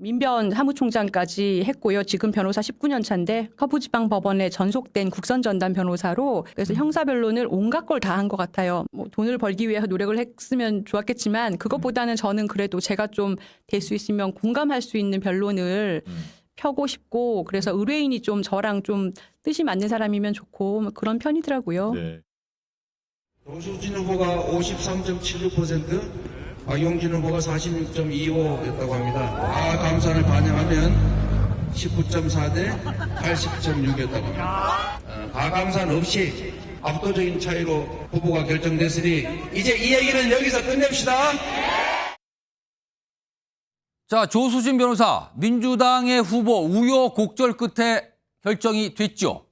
민변 사무총장까지 했고요. 지금 변호사 19년 차인데 서부지방법원에 전속된 국선전담 변호사로 그래서 형사변론을 온갖 걸 다 한 것 같아요. 뭐 돈을 벌기 위해서 노력을 했으면 좋았겠지만 그것보다는 저는 그래도 제가 좀 될 수 있으면 공감할 수 있는 변론을 펴고 싶고 그래서 의뢰인이 좀 저랑 좀 뜻이 맞는 사람이면 좋고 뭐 그런 편이더라고요. 네. 조수진 후보가 53.76%, 박용진 후보가 46.25였다고 합니다. 감사를 반영하면 19.4대 80.6이었다고 합니다. 감사는 없이 압도적인 차이로 후보가 결정됐으니 이제 이 얘기는 여기서 끝냅시다. 자, 조수진 변호사, 민주당의 후보 우여곡절 끝에 결정이 됐죠.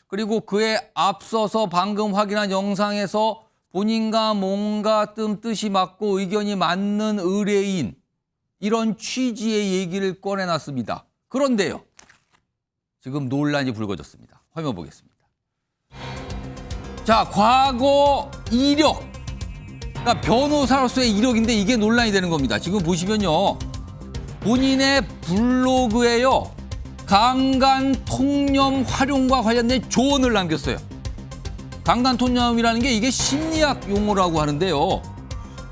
그리고 그에 앞서서 방금 확인한 영상에서 본인과 뭔가 뜻이 맞고 의견이 맞는 의뢰인, 이런 취지의 얘기를 꺼내놨습니다. 그런데요, 지금 논란이 불거졌습니다. 화면 보겠습니다. 자, 과거 이력, 그러니까 변호사로서의 이력인데 이게 논란이 되는 겁니다. 지금 보시면요, 본인의 블로그에요, 강간 통념 활용과 관련된 조언을 남겼어요. 강간 통념이라는 게 이게 심리학 용어라고 하는데요.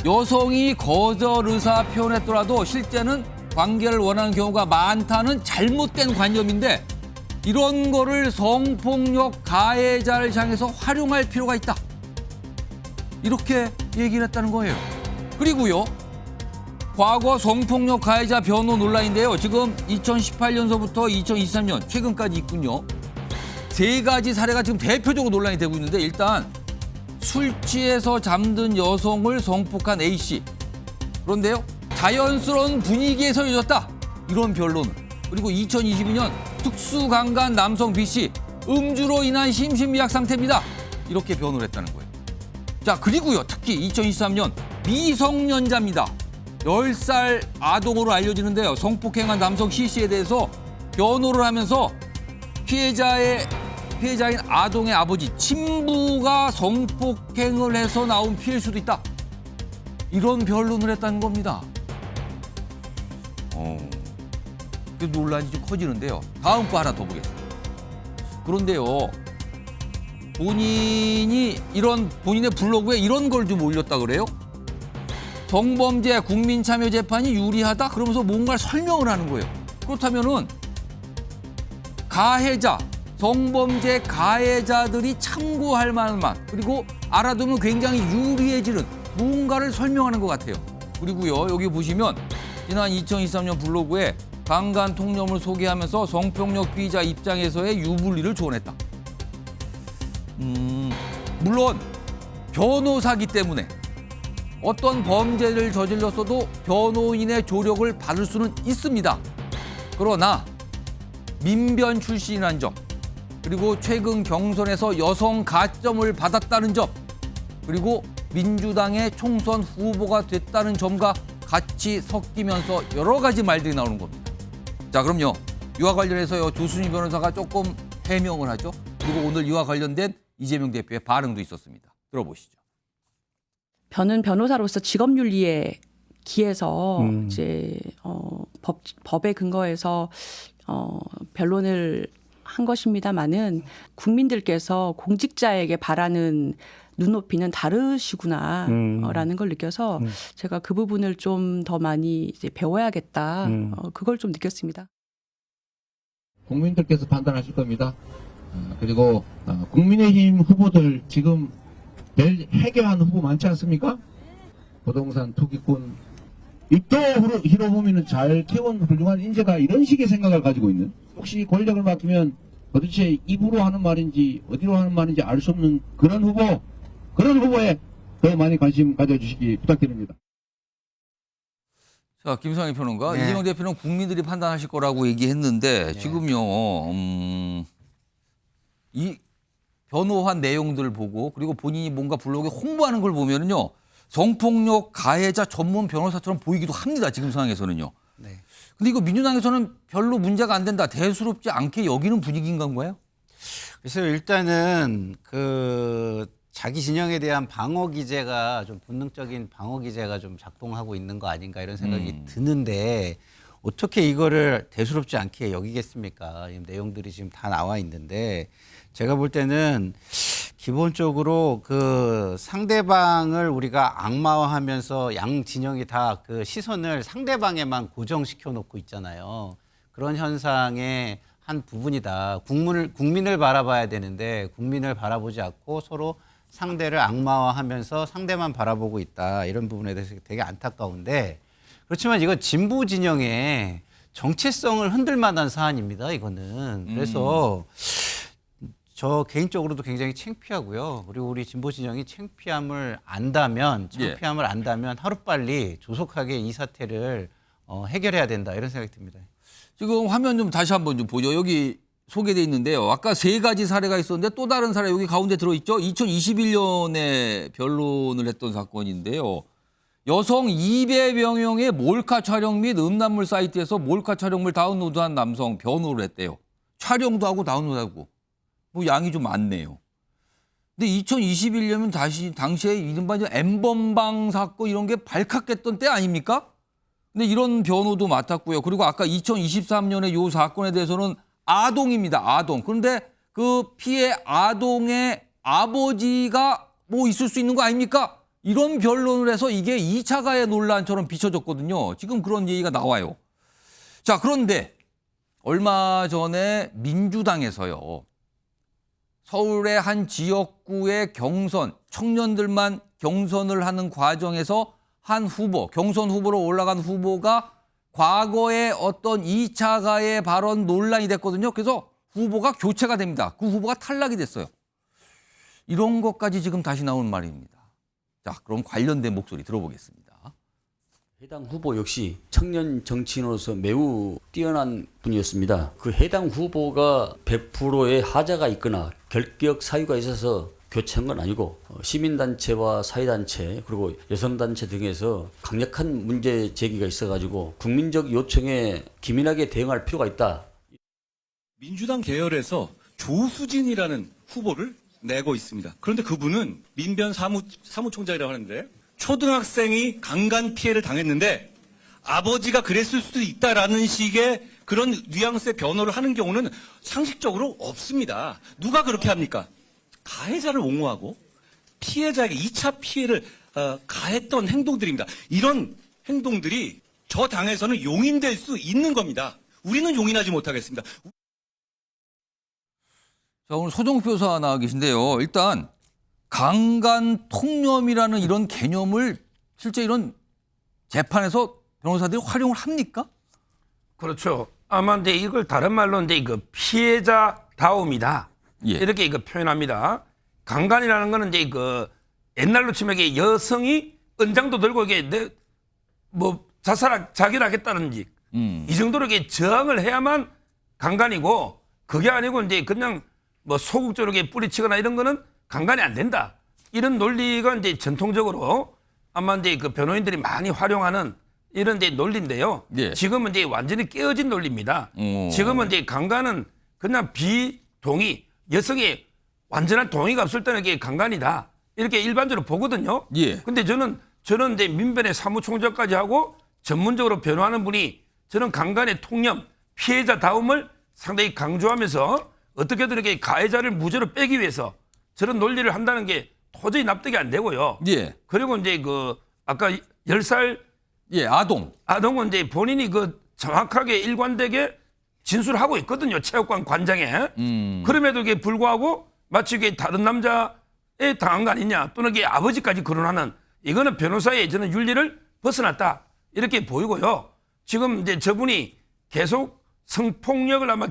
여성이 거절 의사 표현했더라도 실제는 관계를 원하는 경우가 많다는 잘못된 관념인데 이런 거를 성폭력 가해자를 향해서 활용할 필요가 있다. 이렇게 얘기를 했다는 거예요. 그리고요, 과거 성폭력 가해자 변호 논란인데요. 지금 2018년서부터 2023년 최근까지 있군요. 세 가지 사례가 지금 대표적으로 논란이 되고 있는데 일단 술 취해서 잠든 여성을 성폭한 A씨. 그런데요, 자연스러운 분위기에서 이어졌다. 이런 변론. 그리고 2022년 특수강간 남성 B씨. 음주로 인한 심신미약 상태입니다. 이렇게 변호를 했다는 거예요. 자, 그리고요, 특히 2023년 미성년자입니다. 10살 아동으로 알려지는데요. 성폭행한 남성 C씨에 대해서 변호를 하면서 피해자인 아동의 아버지, 친부가 성폭행을 해서 나온 피해일 수도 있다. 이런 변론을 했다는 겁니다. 그 논란이 좀 커지는데요. 다음 거 하나 더 보겠습니다. 그런데요, 본인의 블로그에 이런 걸 좀 올렸다 그래요? 성범죄 국민참여재판이 유리하다? 그러면서 뭔가를 설명을 하는 거예요. 그렇다면은 가해자, 성범죄 가해자들이 참고할 만한, 그리고 알아두면 굉장히 유리해지는 뭔가를 설명하는 것 같아요. 그리고요, 여기 보시면 지난 2023년 블로그에 강간 통념을 소개하면서 성폭력 피의자 입장에서의 유불리를 조언했다. 물론 변호사기 때문에 어떤 범죄를 저질렀어도 변호인의 조력을 받을 수는 있습니다. 그러나 민변 출신이라는 점, 그리고 최근 경선에서 여성 가점을 받았다는 점, 그리고 민주당의 총선 후보가 됐다는 점과 같이 섞이면서 여러 가지 말들이 나오는 겁니다. 자, 그럼요, 이와 관련해서 조수진 변호사가 조금 해명을 하죠. 그리고 오늘 이와 관련된 이재명 대표의 반응도 있었습니다. 들어보시죠. 저는 변호사로서 직업윤리에 기해서 이제 법에 근거해서 변론을 한 것입니다마는 국민들께서 공직자에게 바라는 눈높이는 다르시구나라는 걸 느껴서 제가 그 부분을 좀 더 많이 이제 배워야겠다. 그걸 좀 느꼈습니다. 국민들께서 판단하실 겁니다. 그리고 국민의힘 후보들 지금 해결한 후보 많지 않습니까? 부동산 투기꾼, 입도 히로부미는 잘 키운 훌륭한 인재다, 이런 식의 생각을 가지고 있는, 혹시 권력을 맡기면 도대체 입으로 하는 말인지 어디로 하는 말인지 알 수 없는 그런 후보에 더 많이 관심 가져주시기 부탁드립니다. 자, 김성희 평론가, 네. 이재명 대표는 국민들이 판단하실 거라고 얘기했는데 네. 지금요, 이 변호한 내용들을 보고 그리고 본인이 뭔가 블로그에 홍보하는 걸 보면은요, 성폭력 가해자 전문 변호사처럼 보이기도 합니다. 지금 상황에서는요. 네. 근데 이거 민주당에서는 별로 문제가 안 된다, 대수롭지 않게 여기는 분위기인 건가요? 그래서 일단은 자기 진영에 대한 방어 기제가 좀 본능적인 방어 기제가 좀 작동하고 있는 거 아닌가 이런 생각이 드는데, 어떻게 이거를 대수롭지 않게 여기겠습니까? 이 내용들이 지금 다 나와 있는데 제가 볼 때는 기본적으로 그 상대방을 우리가 악마화하면서 양 진영이 다 그 시선을 상대방에만 고정시켜 놓고 있잖아요. 그런 현상의 한 부분이다. 국민을 바라봐야 되는데 국민을 바라보지 않고 서로 상대를 악마화하면서 상대만 바라보고 있다. 이런 부분에 대해서 되게 안타까운데 그렇지만 이건 진보 진영의 정체성을 흔들 만한 사안입니다. 이거는. 그래서 저 개인적으로도 굉장히 창피하고요. 그리고 우리 진보 진영이 창피함을 안다면 하루빨리 조속하게 이 사태를 해결해야 된다. 이런 생각이 듭니다. 지금 화면 좀 다시 한번 좀 보죠. 여기 소개돼 있는데요. 아까 3가지 사례가 있었는데 또 다른 사례 여기 가운데 들어있죠. 2021년에 변론을 했던 사건인데요. 여성 200여 명의 몰카 촬영 및 음란물 사이트에서 몰카 촬영물 다운로드한 남성 변호를 했대요. 촬영도 하고 다운로드하고. 뭐 양이 좀 많네요. 근데 2021년이면 당시에 이른바 N번방 사건 이런 게 발칵했던 때 아닙니까? 근데 이런 변호도 맡았고요. 그리고 아까 2023년에 이 사건에 대해서는 아동입니다. 아동. 그런데 그 피해 아동의 아버지가 뭐 있을 수 있는 거 아닙니까? 이런 변론을 해서 이게 2차 가해 논란처럼 비춰졌거든요. 지금 그런 얘기가 나와요. 자, 그런데 얼마 전에 민주당에서요. 서울의 한 지역구의 경선, 청년들만 경선을 하는 과정에서 한 후보, 경선 후보로 올라간 후보가 과거에 어떤 2차 가해 발언 논란이 됐거든요. 그래서 후보가 교체가 됩니다. 그 후보가 탈락이 됐어요. 이런 것까지 지금 다시 나오는 말입니다. 자, 그럼 관련된 목소리 들어보겠습니다. 해당 후보 역시 청년 정치인으로서 매우 뛰어난 분이었습니다. 그 해당 후보가 100%의 하자가 있거나 결격 사유가 있어서 교체한 건 아니고 시민단체와 사회단체 그리고 여성단체 등에서 강력한 문제 제기가 있어가지고 국민적 요청에 기민하게 대응할 필요가 있다. 민주당 계열에서 조수진이라는 후보를 내고 있습니다. 그런데 그분은 민변 사무총장이라고 하는데 초등학생이 강간 피해를 당했는데 아버지가 그랬을 수도 있다라는 식의 그런 뉘앙스의 변호를 하는 경우는 상식적으로 없습니다. 누가 그렇게 합니까? 가해자를 옹호하고 피해자에게 2차 피해를 가했던 행동들입니다. 이런 행동들이 저 당에서는 용인될 수 있는 겁니다. 우리는 용인하지 못하겠습니다. 자, 오늘 서정욱 변호사 나와 계신데요. 일단 강간 통념이라는 이런 개념을 실제 이런 재판에서 변호사들이 활용을 합니까? 그렇죠. 아마 이제 이걸 다른 말로 이제 이거 피해자다움이다. 예. 이렇게 이거 표현합니다. 강간이라는 거는 이제 그 옛날로 치면 이게 여성이 은장도 들고 이게 뭐 자결하겠다는지 이 정도로 이게 저항을 해야만 강간이고 그게 아니고 이제 그냥 뭐 소극적으로 뿌리치거나 이런 거는 강간이 안 된다. 이런 논리가 이제 전통적으로 아마 이제 그 변호인들이 많이 활용하는 이런 이제 논리인데요. 예. 지금은 이제 완전히 깨어진 논리입니다. 지금은 이제 강간은 그냥 비동의, 여성의 완전한 동의가 없을 때는 이게 강간이다. 이렇게 일반적으로 보거든요. 예. 근데 저는 이제 민변의 사무총장까지 하고 전문적으로 변호하는 분이 저는 강간의 통념, 피해자다움을 상당히 강조하면서 어떻게든 이렇게 가해자를 무죄로 빼기 위해서 저런 논리를 한다는 게 도저히 납득이 안 되고요. 예. 그리고 이제 그 아까 10살 예, 아동은 이제 본인이 그 정확하게 일관되게 진술하고 있거든요. 체육관 관장에. 그럼에도 이게 불구하고 마치 이게 다른 남자에 당한 거 아니냐 또는 이게 아버지까지 거론하는 이거는 변호사의 저는 윤리를 벗어났다. 이렇게 보이고요. 지금 이제 저분이 계속 성폭력을 아마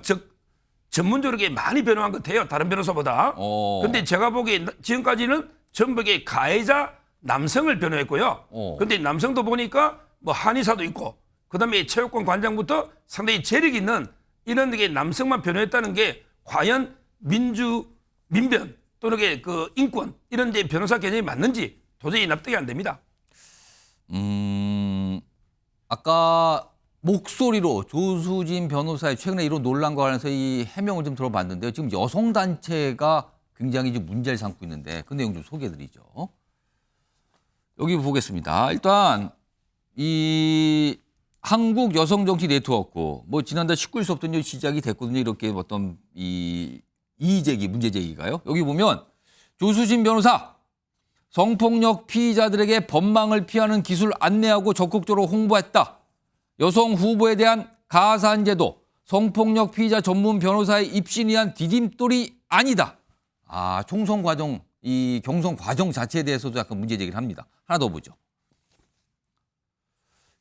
전문적으로 이렇게 많이 변호한 것 같아요. 다른 변호사보다. 근데 제가 보기에 지금까지는 전부 이게 가해자 남성을 변호했고요. 근데 남성도 보니까 뭐 한의사도 있고 그다음에 체육관 관장부터 상당히 재력 있는 이런 게 남성만 변호했다는 게 과연 민변 또는 그 인권 이런 데 변호사 개념이 맞는지 도저히 납득이 안 됩니다. 아까 목소리로 조수진 변호사의 최근에 이런 논란과 관련해서 이 해명을 좀 들어봤는데요. 지금 여성단체가 굉장히 지금 문제를 삼고 있는데 그 내용 좀 소개해드리죠. 여기 보겠습니다. 일단 이 한국 여성 정치 네트워크 뭐 지난달 19일서부터 시작이 됐거든요. 이렇게 어떤 이 이의제기, 문제제기가요. 여기 보면 조수진 변호사 성폭력 피의자들에게 법망을 피하는 기술 안내하고 적극적으로 홍보했다. 여성 후보에 대한 가산제도, 성폭력 피의자 전문 변호사의 입신에 의한 디딤돌이 아니다. 총선 과정, 이 경선 과정 자체에 대해서도 약간 문제제기를 합니다. 하나 더 보죠.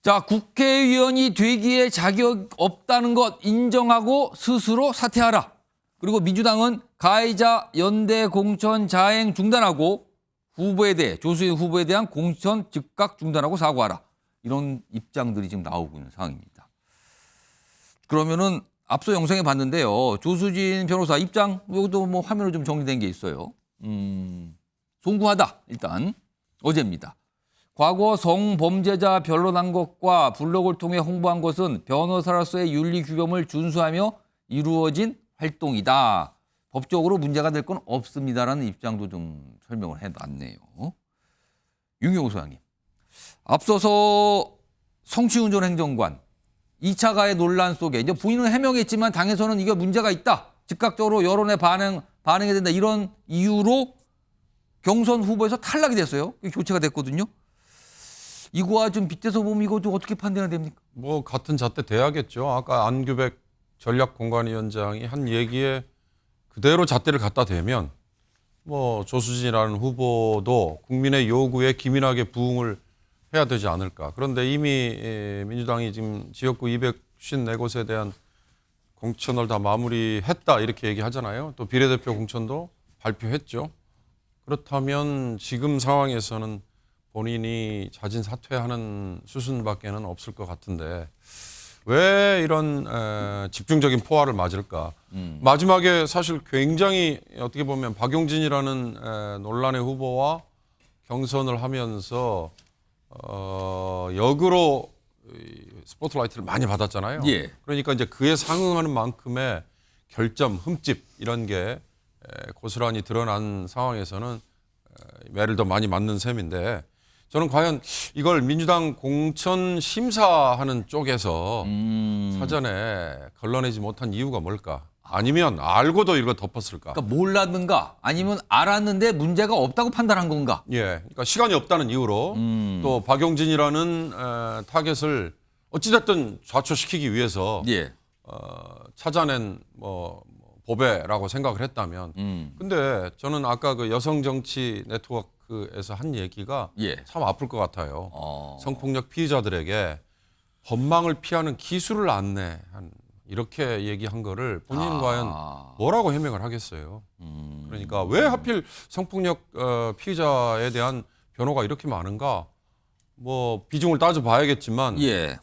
자, 국회의원이 되기에 자격 없다는 것 인정하고 스스로 사퇴하라. 그리고 민주당은 가해자 연대 공천 자행 중단하고 후보에 대해 조수진 후보에 대한 공천 즉각 중단하고 사과하라. 이런 입장들이 지금 나오고 있는 상황입니다. 그러면은 앞서 영상에 봤는데요. 조수진 변호사 입장 이것도 뭐 화면으로 좀 정리된 게 있어요. 송구하다. 일단 어제입니다. 과거 성범죄자 변론한 것과 블로그를 통해 홍보한 것은 변호사로서의 윤리 규범을 준수하며 이루어진 활동이다. 법적으로 문제가 될 건 없습니다라는 입장도 좀 설명을 해놨네요. 윤경호 소장님. 앞서서 성추운전 행정관 2차 가해 논란 속에 이제 본인은 해명했지만 당에서는 이게 문제가 있다. 즉각적으로 여론에 반응해야 된다. 이런 이유로 경선 후보에서 탈락이 됐어요. 교체가 됐거든요. 이거와 좀 빗대서 보면 이거 좀 어떻게 판단이 됩니까? 뭐 같은 잣대 돼야겠죠. 아까 안규백 전략공관위원장이 한 얘기에 그대로 잣대를 갖다 대면 뭐 조수진이라는 후보도 국민의 요구에 기민하게 부응을 해야 되지 않을까. 그런데 이미 민주당이 지금 지역구 254곳에 대한 공천을 다 마무리했다 이렇게 얘기하잖아요. 또 비례대표 공천도 발표했죠. 그렇다면 지금 상황에서는 본인이 자진 사퇴하는 수순밖에는 없을 것 같은데 왜 이런 집중적인 포화를 맞을까? 마지막에 사실 굉장히 어떻게 보면 박용진이라는 논란의 후보와 경선을 하면서 역으로 스포트라이트를 많이 받았잖아요. 예. 그러니까 이제 그에 상응하는 만큼의 결점, 흠집 이런 게 고스란히 드러난 상황에서는 매를 더 많이 맞는 셈인데 저는 과연 이걸 민주당 공천 심사하는 쪽에서 사전에 걸러내지 못한 이유가 뭘까? 아니면 알고도 이걸 덮었을까? 그러니까 몰랐는가? 아니면 알았는데 문제가 없다고 판단한 건가? 예, 그러니까 시간이 없다는 이유로 또 박용진이라는 타겟을 어찌됐든 좌초시키기 위해서 예. 찾아낸 뭐 보배라고 생각을 했다면, 근데 저는 아까 그 여성 정치 네트워크에서 한 얘기가 예. 참 아플 것 같아요. 성폭력 피의자들에게 법망을 피하는 기술을 안내한 이렇게 얘기한 거를 본인은 과연 뭐라고 해명을 하겠어요. 그러니까 왜 하필 성폭력 피의자에 대한 변호가 이렇게 많은가? 뭐 비중을 따져봐야겠지만, 예.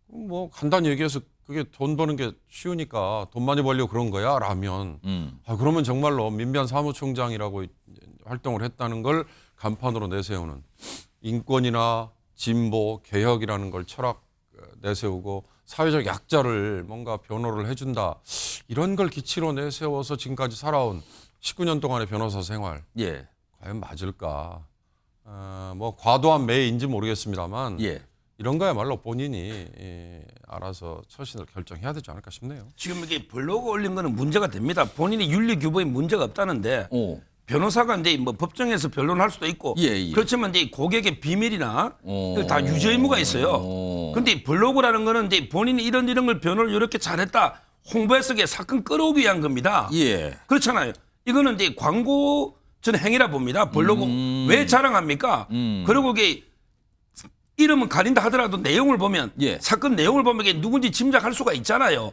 뭐 간단히 얘기해서 그게 돈 버는 게 쉬우니까 돈 많이 벌려고 그런 거야? 라면 그러면 정말로 민변 사무총장이라고 활동을 했다는 걸 간판으로 내세우는 인권이나 진보, 개혁이라는 걸 철학 내세우고 사회적 약자를 뭔가 변호를 해준다. 이런 걸 기치로 내세워서 지금까지 살아온 19년 동안의 변호사 생활. 예. 과연 맞을까? 뭐 과도한 매인지 모르겠습니다만 예. 이런 거야말로 본인이 알아서 처신을 결정해야 되지 않을까 싶네요. 지금 이게 블로그 올린 거는 문제가 됩니다. 본인이 윤리 규범에 문제가 없다는데 변호사가 이제 뭐 법정에서 변론할 수도 있고 예. 그렇지만 이제 고객의 비밀이나 다 유지 의무가 있어요. 근데 블로그라는 거는 이제 본인이 이런 걸 변호를 이렇게 잘했다 홍보해서 사건 끌어오기 위한 겁니다. 예. 그렇잖아요. 이거는 이제 광고 전 행위라 봅니다. 블로그 왜 자랑합니까? 그리고 이게 이름은 가린다 하더라도 내용을 보면 예. 사건 내용을 보면 이게 누군지 짐작할 수가 있잖아요.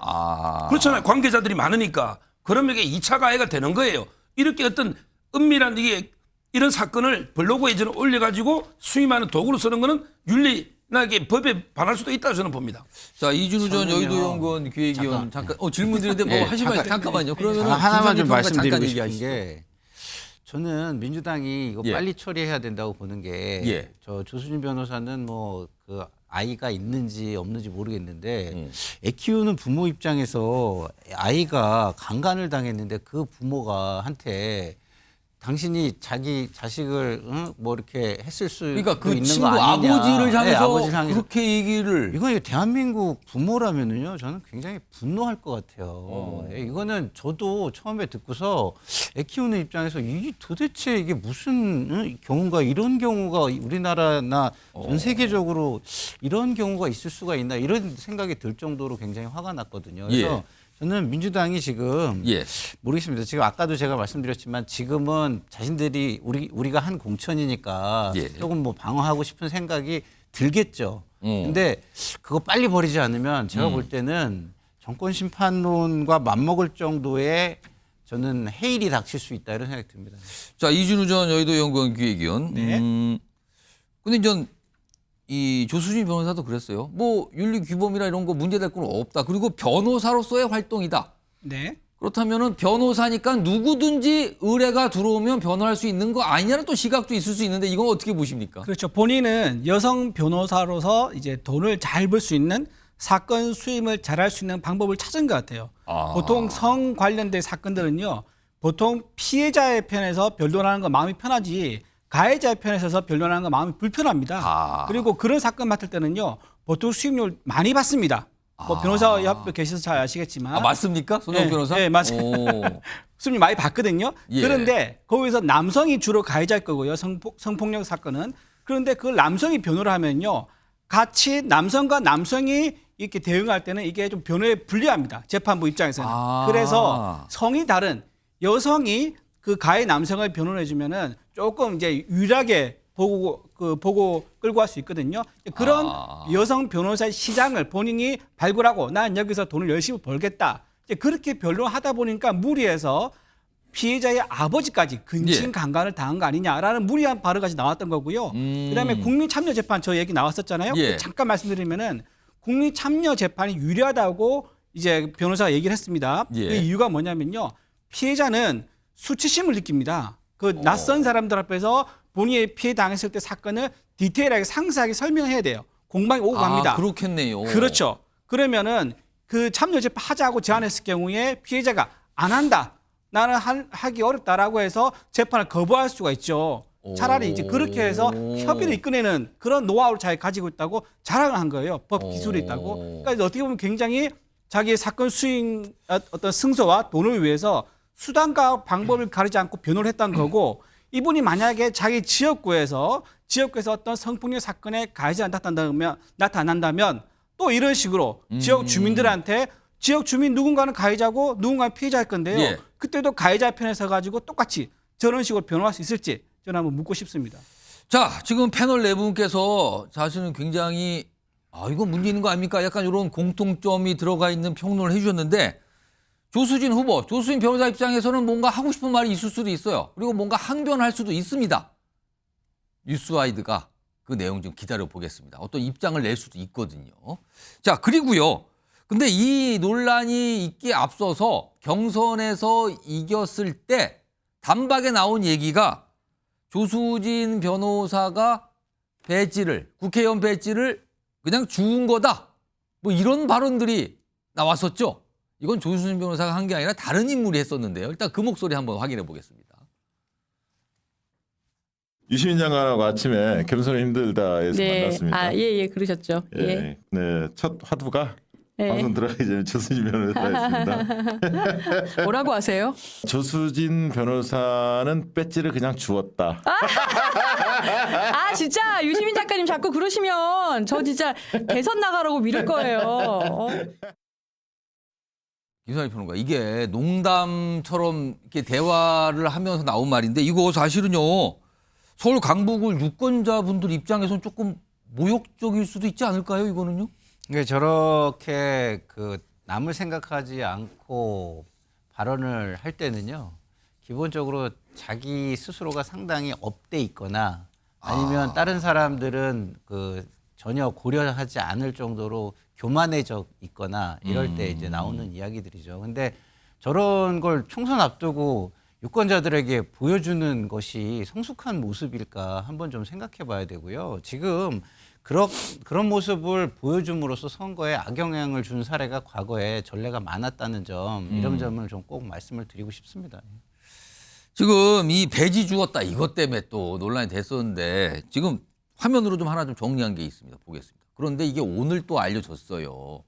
그렇잖아요. 관계자들이 많으니까. 그러면 이게 2차 가해가 되는 거예요. 이렇게 어떤 은밀한 이런 사건을 블로그에 저는 올려가지고 수임하는 도구로 쓰는 거는 윤리나 이게 법에 반할 수도 있다고 저는 봅니다. 자, 이준우 전 저는요. 여의도연구원 기획위원 잠깐 질문 드리는데 뭐 예, 하시면 잠깐만요. 그러면 하나만 좀 잠깐 말씀드리고 싶은 얘기하시죠. 게 저는 민주당이 이거 예. 빨리 처리해야 된다고 보는 게 예. 저 조수진 변호사는 뭐 그 아이가 있는지 없는지 모르겠는데 애 키우는 부모 입장에서 아이가 강간을 당했는데 그 부모가 한테 당신이 자기 자식을 뭐 이렇게 했을 수 그러니까 그 있는 친구 거 아니냐. 아버지를 향해서 네, 아버지를 향해서. 그렇게 얘기를 이건 대한민국 부모라면은요, 저는 굉장히 분노할 것 같아요. 이거는 저도 처음에 듣고서 애 키우는 입장에서 이게 도대체 이게 무슨 경우가 이런 경우가 우리나라나 전 세계적으로 이런 경우가 있을 수가 있나 이런 생각이 들 정도로 굉장히 화가 났거든요. 그래서 저는 민주당이 지금 모르겠습니다. 지금 아까도 제가 말씀드렸지만 지금은 자신들이 우리가 한 공천이니까 조금 뭐 방어하고 싶은 생각이 들겠죠. 근데 그거 빨리 버리지 않으면 제가 볼 때는 정권 심판론과 맞먹을 정도의 저는 해일이 닥칠 수 있다 이런 생각이 듭니다. 자, 이준우 전 여의도 연구원 기획위원. 근데 전 이 조수진 변호사도 그랬어요. 뭐 윤리 규범이나 이런 거 문제될 건 없다. 그리고 변호사로서의 활동이다. 네. 그렇다면은 변호사니까 누구든지 의뢰가 들어오면 변호할 수 있는 거 아니냐는 또 시각도 있을 수 있는데 이건 어떻게 보십니까? 그렇죠. 본인은 여성 변호사로서 이제 돈을 잘 벌 수 있는 사건 수임을 잘할 수 있는 방법을 찾은 것 같아요. 보통 성 관련된 사건들은요, 보통 피해자의 편에서 변론하는 거 마음이 편하지 가해자의 편에 서서 변론하는 거 마음이 불편합니다. 그리고 그런 사건 맡을 때는요, 보통 수임료를 많이 받습니다. 뭐 변호사 협회 계셔서 잘 아시겠지만. 맞습니까? 손영 변호사? 네, 맞아요. 수임료 많이 받거든요. 그런데 거기서 남성이 주로 가해자일 거고요. 성폭력 사건은. 그런데 그걸 남성이 변호를 하면요, 같이 남성과 남성이 이렇게 대응할 때는 이게 좀 변호에 불리합니다. 재판부 입장에서는. 그래서 성이 다른 여성이 그 가해 남성을 변호해 주면은 조금 이제 유리하게 보고 끌고 갈 수 있거든요. 그런 여성 변호사의 시장을 본인이 발굴하고 난 여기서 돈을 열심히 벌겠다. 이제 그렇게 변론하다 보니까 무리해서 피해자의 아버지까지 근친 강간을 당한 거 아니냐라는 무리한 발언까지 나왔던 거고요. 그다음에 국민참여재판 저 얘기 나왔었잖아요. 잠깐 말씀드리면은 국민참여재판이 유리하다고 이제 변호사가 얘기를 했습니다. 그 이유가 뭐냐면요, 피해자는 수치심을 느낍니다. 그 낯선 사람들 앞에서 본인이 피해 당했을 때 사건을 디테일하게 상세하게 설명해야 돼요. 공방이 오고 갑니다. 그렇겠네요. 그렇죠. 그러면은 그 참여재판 하자고 제안했을 경우에 피해자가 안 한다, 나는 하기 어렵다라고 해서 재판을 거부할 수가 있죠. 차라리 이제 그렇게 해서 협의를 이끌어내는 그런 노하우를 잘 가지고 있다고 자랑을 한 거예요. 법 기술이 있다고. 그러니까 어떻게 보면 굉장히 자기의 사건 수행 어떤 승소와 돈을 위해서 수단과 방법을 가리지 않고 변호를 했던 거고, 이분이 만약에 자기 지역구에서 어떤 성폭력 사건에 가해자가 나타난다면 또 이런 식으로 지역 주민들한테 지역 주민 누군가는 가해자고 누군가는 피해자일 건데요. 그때도 가해자 편에 서가지고 똑같이 저런 식으로 변호할 수 있을지 저는 한번 묻고 싶습니다. 자, 지금 패널 네 분께서 자신은 굉장히 이거 문제 있는 거 아닙니까? 약간 이런 공통점이 들어가 있는 평론을 해주셨는데, 조수진 후보, 조수진 변호사 입장에서는 뭔가 하고 싶은 말이 있을 수도 있어요. 그리고 뭔가 항변할 수도 있습니다. 뉴스와이드가 그 내용 좀 기다려 보겠습니다. 어떤 입장을 낼 수도 있거든요. 자, 그리고요. 근데 이 논란이 있기에 앞서서 경선에서 이겼을 때 단박에 나온 얘기가 조수진 변호사가 국회의원 배지를 그냥 주운 거다. 뭐 이런 발언들이 나왔었죠. 이건 조수진 변호사가 한 게 아니라 다른 인물이 했었는데요. 일단 그 목소리 한번 확인해 보겠습니다. 유시민 장관하고 아침에 겸손이 힘들다에서 만났습니다. 예, 그러셨죠. 네, 첫 화두가 방송 들어가기 전에 조수진 변호사였습니다. 뭐라고 하세요? 조수진 변호사는 배지를 그냥 주었다. 진짜 유시민 작가님 자꾸 그러시면 저 진짜 대선 나가라고 밀을 거예요. 김선희 평론가, 이게 농담처럼 이렇게 대화를 하면서 나온 말인데 이거 사실은요, 서울 강북을 유권자분들 입장에서는 조금 모욕적일 수도 있지 않을까요, 이거는요? 그러니까 저렇게 남을 생각하지 않고 발언을 할 때는요, 기본적으로 자기 스스로가 상당히 업돼 있거나 아니면 다른 사람들은 전혀 고려하지 않을 정도로 교만해져 있거나 이럴 때 이제 나오는 이야기들이죠. 근데 저런 걸 총선 앞두고 유권자들에게 보여주는 것이 성숙한 모습일까 한번 좀 생각해 봐야 되고요. 지금 그런 모습을 보여줌으로써 선거에 악영향을 준 사례가 과거에 전례가 많았다는 점, 이런 점을 좀 꼭 말씀을 드리고 싶습니다. 지금 이 배지 주었다 이것 때문에 또 논란이 됐었는데 지금 화면으로 좀 하나 좀 정리한 게 있습니다. 보겠습니다. 그런데 이게 오늘 또 알려졌어요.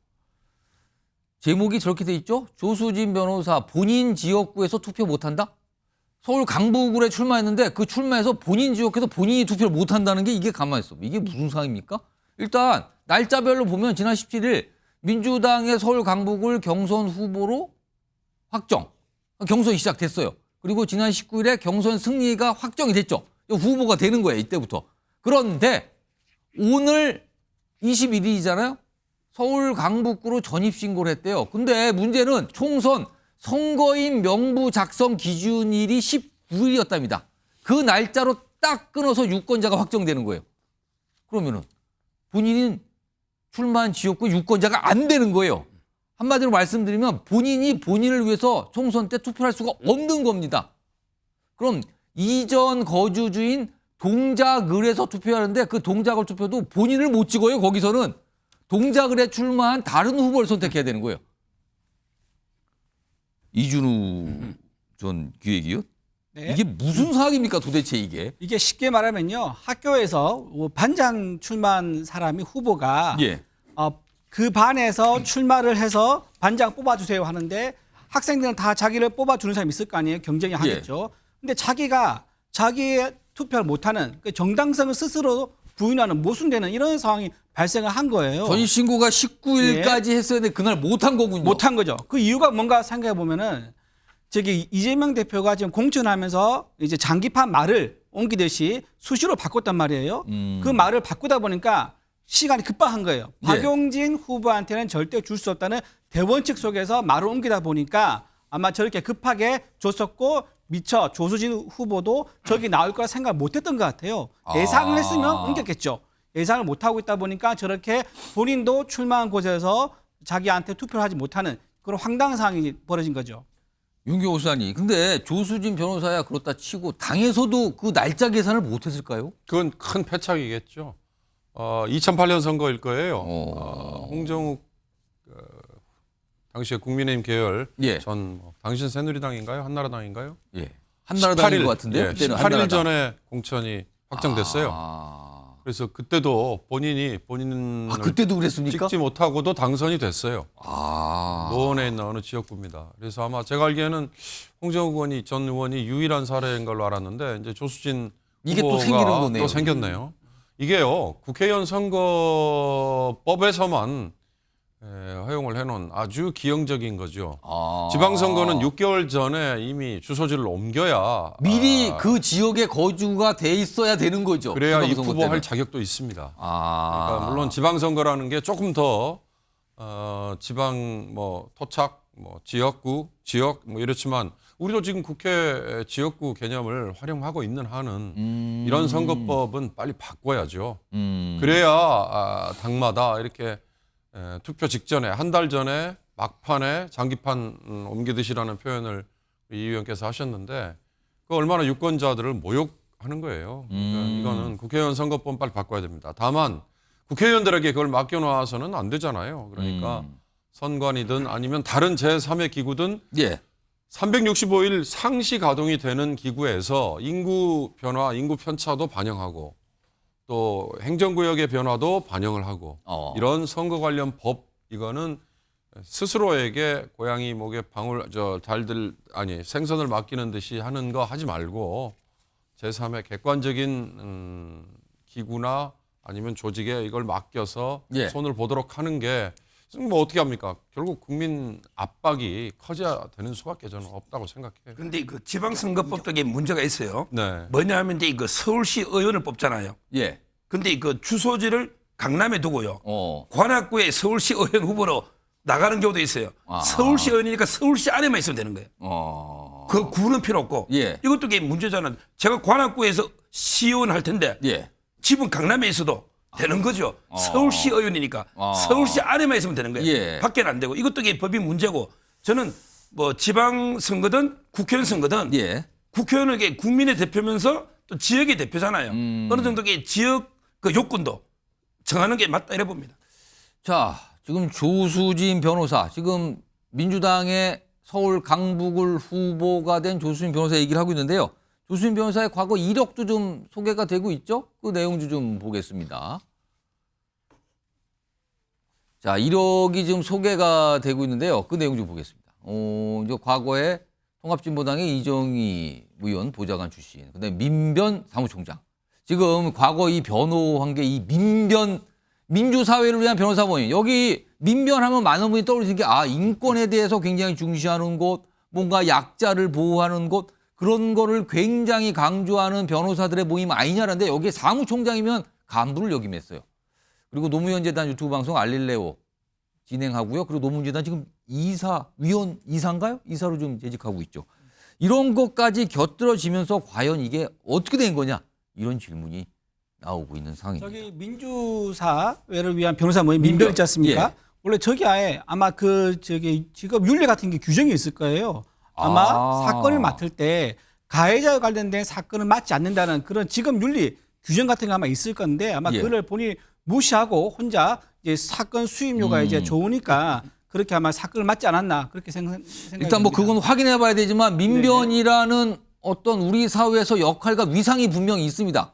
제목이 저렇게 돼 있죠? 조수진 변호사 본인 지역구에서 투표 못한다? 서울 강북을에 출마했는데 그 출마해서 본인 지역에서 본인이 투표를 못한다는 게 이게 가만히 있어. 이게 무슨 상황입니까? 일단 날짜별로 보면 지난 17일 민주당의 서울 강북을 경선 후보로 확정. 경선이 시작됐어요. 그리고 지난 19일에 경선 승리가 확정이 됐죠. 후보가 되는 거예요. 이때부터. 그런데 오늘 21일이잖아요. 서울 강북구로 전입신고를 했대요. 근데 문제는 총선 선거인 명부 작성 기준일이 19일이었답니다. 그 날짜로 딱 끊어서 유권자가 확정되는 거예요. 그러면은 본인은 출마한 지역구 유권자가 안 되는 거예요. 한마디로 말씀드리면 본인이 본인을 위해서 총선 때 투표할 수가 없는 겁니다. 그럼 이전 거주주인 동작을에서 투표하는데 그 동작을 투표도 본인을 못 찍어요. 거기서는 동작을에 출마한 다른 후보를 선택해야 되는 거예요. 이준우 전 기획이요? 네. 이게 무슨 상황입니까 도대체 이게? 이게 쉽게 말하면요. 학교에서 반장 출마한 사람이 후보가 예. 그 반에서 출마를 해서 반장 뽑아주세요 하는데 학생들은 다 자기를 뽑아주는 사람이 있을 거 아니에요. 경쟁이 하겠죠. 근데 자기가 자기의 투표를 못하는 그 정당성을 스스로 부인하는 모순되는 이런 상황이 발생을 한 거예요. 전입신고가 19일까지 했어야 되는데 그날 못한 거군요. 못한 거죠. 그 이유가 뭔가 생각해 보면은 저기 이재명 대표가 지금 공천하면서 이제 장기판 말을 옮기듯이 수시로 바꿨단 말이에요. 그 말을 바꾸다 보니까 시간이 급박한 거예요. 예. 박용진 후보한테는 절대 줄 수 없다는 대원칙 속에서 말을 옮기다 보니까 아마 저렇게 급하게 줬었고 미처 조수진 후보도 저기 나올 거라 생각 못했던 것 같아요. 예상을 했으면 옮겼겠죠. 예상을 못하고 있다 보니까 저렇게 본인도 출마한 곳에서 자기한테 투표를 하지 못하는 그런 황당한 상황이 벌어진 거죠. 윤경호 수사님, 근데 조수진 변호사야 그렇다 치고 당에서도 그 날짜 계산을 못했을까요? 그건 큰 패착이겠죠. 2008년 선거일 거예요. 홍정욱 당시에 국민의힘 계열 예. 전 당신 새누리당인가요? 한나라당인가요? 예. 한나라당인 것 같은데. 예, 18일 전에 공천이 확정됐어요. 그래서 그때도 본인을 그때도 그랬습니까? 찍지 못하고도 당선이 됐어요. 아. 노원에 있는 어느 지역구입니다. 그래서 아마 제가 알기에는 홍정욱 전 의원이 유일한 사례인 걸로 알았는데 이제 조수진 이게 또 후보가 생기는 거네요. 또 생겼네요. 이게요 국회의원 선거법에서만 허용을 해놓은 아주 기형적인 거죠. 지방선거는 6개월 전에 이미 주소지를 옮겨야 미리 그 지역에 거주가 돼 있어야 되는 거죠. 그래야 지방선거 입후보할 때는. 자격도 있습니다. 아. 그러니까 물론 지방선거라는 게 조금 더 지방 토착 지역구 지역 이렇지만 우리도 지금 국회 지역구 개념을 활용하고 있는 한은 이런 선거법은 빨리 바꿔야죠. 그래야 당마다 이렇게 투표 직전에 한 달 전에 막판에 장기판 옮기듯이라는 표현을 이 의원께서 하셨는데 그 얼마나 유권자들을 모욕하는 거예요. 그러니까 이거는 국회의원 선거법 빨리 바꿔야 됩니다. 다만 국회의원들에게 그걸 맡겨놔서는 안 되잖아요. 그러니까 선관위든 아니면 다른 제3의 기구든 예. 365일 상시 가동이 되는 기구에서 인구 변화, 인구 편차도 반영하고 또 행정구역의 변화도 반영을 하고 이런 선거 관련 법 이거는 스스로에게 고양이 목에 생선을 맡기는 듯이 하는 거 하지 말고 제3의 객관적인 기구나 아니면 조직에 이걸 맡겨서 예. 손을 보도록 하는 게 어떻게 합니까? 결국 국민 압박이 커져야 되는 수밖에 저는 없다고 생각해요. 그런데 그 지방선거법도 이게 문제가 있어요. 네. 뭐냐면 이제 그 서울시 의원을 뽑잖아요. 예. 근데 그 주소지를 강남에 두고요. 어. 관악구에 서울시 의원 후보로 나가는 경우도 있어요. 서울시 의원이니까 서울시 안에만 있으면 되는 거예요. 그 구는 필요 없고. 예. 이것도 이게 문제잖아요. 제가 관악구에서 시의원 할 텐데 예. 집은 강남에 있어도 되는 거죠. 서울시 의원이니까 서울시 안에만 있으면 되는 거예요. 예. 밖에는 안 되고 이것도 이게 법이 문제고 저는 뭐 지방선거든 국회의원 선거든 예. 국회의원은 이게 국민의 대표면서 또 지역의 대표잖아요. 어느 정도의 지역 그 요건도 정하는 게 맞다 이래 봅니다. 자, 지금 조수진 변호사 지금 민주당의 서울 강북을 후보가 된 조수진 변호사 얘기를 하고 있는데요. 조수진 변호사의 과거 이력도 좀 소개가 되고 있죠? 그 내용 좀 보겠습니다. 자, 이력이 지금 소개가 되고 있는데요. 그 내용 좀 보겠습니다. 이제 과거에 통합진보당의 이정희 의원 보좌관 출신, 그다음에 민변 사무총장. 지금 과거 이 변호한 게 이 민변 민주사회를 위한 변호사본이 여기 민변하면 많은 분이 떠오르시는 게 인권에 대해서 굉장히 중시하는 곳, 뭔가 약자를 보호하는 곳 그런 거를 굉장히 강조하는 변호사들의 모임 아니냐는데 여기에 사무총장이면 간부를 역임했어요. 그리고 노무현 재단 유튜브 방송 알릴레오 진행하고요. 그리고 노무현 재단 지금 이사인가요? 이사로 좀 재직하고 있죠. 이런 것까지 곁들여지면서 과연 이게 어떻게 된 거냐? 이런 질문이 나오고 있는 상황입니다. 저기 민주사회를 위한 변호사 모임 민변 있지 않습니까? 예. 원래 저기 아예 아마 직업 윤리 같은 게 규정이 있을 거예요. 아마 사건을 맡을 때 가해자와 관련된 사건을 맡지 않는다는 그런 직업 윤리 규정 같은 게 아마 있을 건데 아마 그걸 본인이 무시하고 혼자 이제 사건 수임료가 이제 좋으니까 그렇게 아마 사건을 맡지 않았나 그렇게 생각이 일단 뭐 듭니다. 그건 확인해 봐야 되지만 민변이라는 어떤 우리 사회에서 역할과 위상이 분명히 있습니다.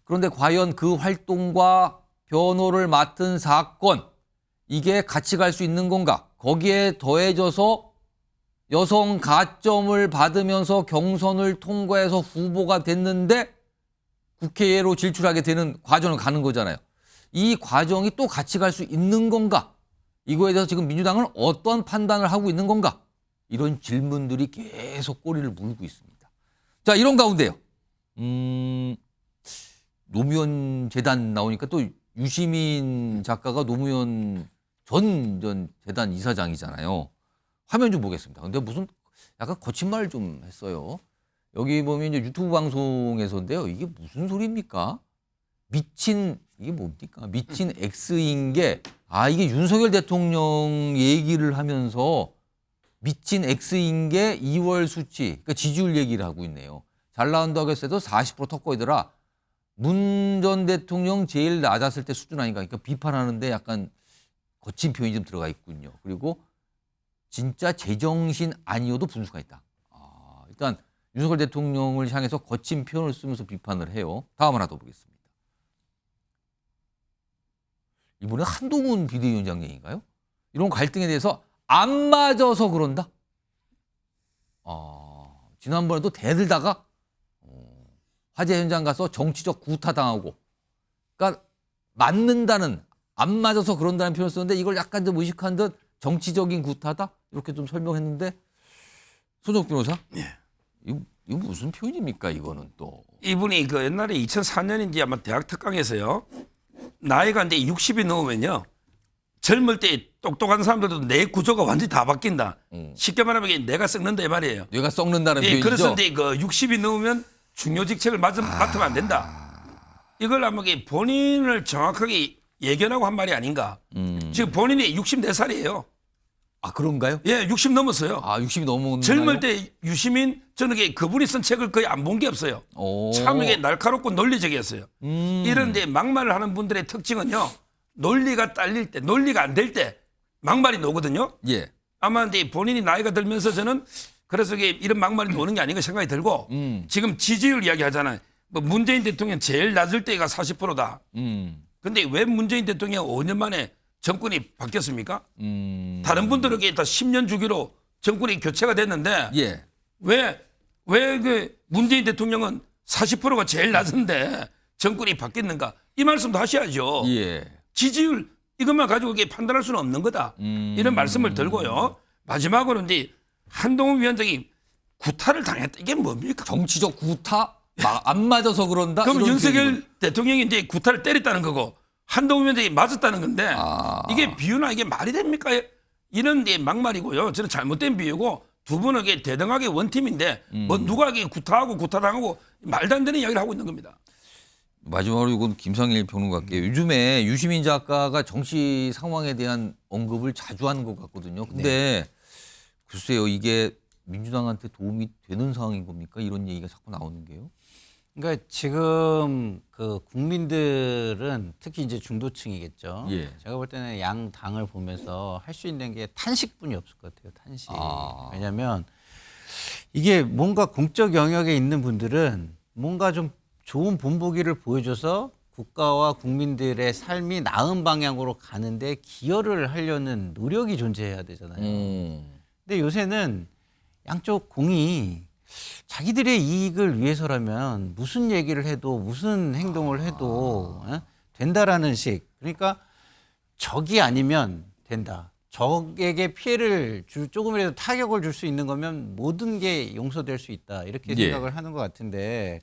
그런데 과연 그 활동과 변호를 맡은 사건 이게 같이 갈 수 있는 건가? 거기에 더해져서 여성 가점을 받으면서 경선을 통과해서 후보가 됐는데 국회로 진출하게 되는 과정을 가는 거잖아요. 이 과정이 또 같이 갈 수 있는 건가? 이거에 대해서 지금 민주당은 어떤 판단을 하고 있는 건가? 이런 질문들이 계속 꼬리를 물고 있습니다. 자, 이런 가운데요. 노무현 재단 나오니까 또 유시민 작가가 노무현 전 재단 이사장이잖아요. 화면 좀 보겠습니다. 근데 무슨 약간 거친 말을 좀 했어요. 여기 보면 이제 유튜브 방송에서인데요. 이게 무슨 소리입니까? 이게 뭡니까? 미친 X인 게, 이게 윤석열 대통령 얘기를 하면서 미친 X인 게 2월 수치, 그러니까 지지율 얘기를 하고 있네요. 잘 나온다고 했어도 40% 턱거이더라. 문 전 대통령 제일 낮았을 때 수준 아닌가. 그러니까 비판하는데 약간 거친 표현이 좀 들어가 있군요. 그리고 진짜 제정신 아니어도 분수가 있다. 일단 윤석열 대통령을 향해서 거친 표현을 쓰면서 비판을 해요. 다음 하나 더 보겠습니다. 이번에 한동훈 비대위원장 얘기인가요? 이런 갈등에 대해서 안 맞아서 그런다? 지난번에도 대들다가 화재 현장 가서 정치적 구타당하고 그러니까 맞는다는 안 맞아서 그런다는 표현을 쓰는데 이걸 약간 좀 의식한 듯 정치적인 구타다? 이렇게 좀 설명했는데 손정욱 변호사? 이거 무슨 표현입니까 이거는 또? 이분이 그 옛날에 2004년인지 아마 대학 특강에서요. 나이가 이제 60이 넘으면요. 젊을 때 똑똑한 사람들도 뇌 구조가 완전히 다 바뀐다. 쉽게 말하면 이게 뇌가 썩는다 이 말이에요. 뇌가 썩는다는 표현이죠. 그래서 이제 그 60이 넘으면 중요 직책을 맡으면 안 된다. 이걸 아마 본인을 정확하게 예견하고 한 말이 아닌가. 지금 본인이 64살이에요. 그런가요? 예, 60 넘었어요. 60이 넘었나요? 젊을 때 유시민 저는 그분이 쓴 책을 거의 안 본 게 없어요. 참 이게 날카롭고 논리적이었어요. 이런 데 막말을 하는 분들의 특징은요. 논리가 딸릴 때, 논리가 안 될 때 막말이 나오거든요. 예. 아마 근데 본인이 나이가 들면서 저는 그래서 이런 막말이 나오는 게 아닌가 생각이 들고 지금 지지율 이야기 하잖아요. 뭐 문재인 대통령 제일 낮을 때가 40%다. 근데 왜 문재인 대통령 5년 만에 정권이 바뀌었습니까? 다른 분들에게 다 10년 주기로 정권이 교체가 됐는데 예. 왜 그 문재인 대통령은 40%가 제일 낮은데 정권이 바뀌었는가? 이 말씀도 하셔야죠. 예. 지지율 이것만 가지고 판단할 수는 없는 거다. 이런 말씀을 들고요. 마지막으로 이제 한동훈 위원장이 구타를 당했다. 이게 뭡니까? 정치적 구타? 안 맞아서 그런다? 그럼 이런 윤석열 표현이군요. 대통령이 이제 구타를 때렸다는 거고 한동훈 위원장이 맞았다는 건데 이게 비유나 이게 말이 됩니까? 이런 게 막말이고요. 저는 잘못된 비유고 두 분은 이게 대등하게 원팀인데 뭐 누가 이게 구타하고 구타당하고 말도 안 되는 이야기를 하고 있는 겁니다. 마지막으로 이건 김상일 평론가께 요즘에 유시민 작가가 정치 상황에 대한 언급을 자주 하는 것 같거든요. 근데 글쎄요 이게 민주당한테 도움이 되는 상황인 겁니까? 이런 얘기가 자꾸 나오는 게요. 그러니까 지금 그 국민들은 특히 이제 중도층이겠죠. 예. 제가 볼 때는 양 당을 보면서 할 수 있는 게 탄식뿐이 없을 것 같아요. 탄식. 왜냐하면 이게 뭔가 공적 영역에 있는 분들은 뭔가 좀 좋은 본보기를 보여줘서 국가와 국민들의 삶이 나은 방향으로 가는데 기여를 하려는 노력이 존재해야 되잖아요. 근데 요새는 양쪽 공이 자기들의 이익을 위해서라면 무슨 얘기를 해도 무슨 행동을 해도 된다라는 식. 그러니까 적이 아니면 된다. 적에게 피해를 조금이라도 타격을 줄 수 있는 거면 모든 게 용서될 수 있다. 이렇게 예. 생각을 하는 것 같은데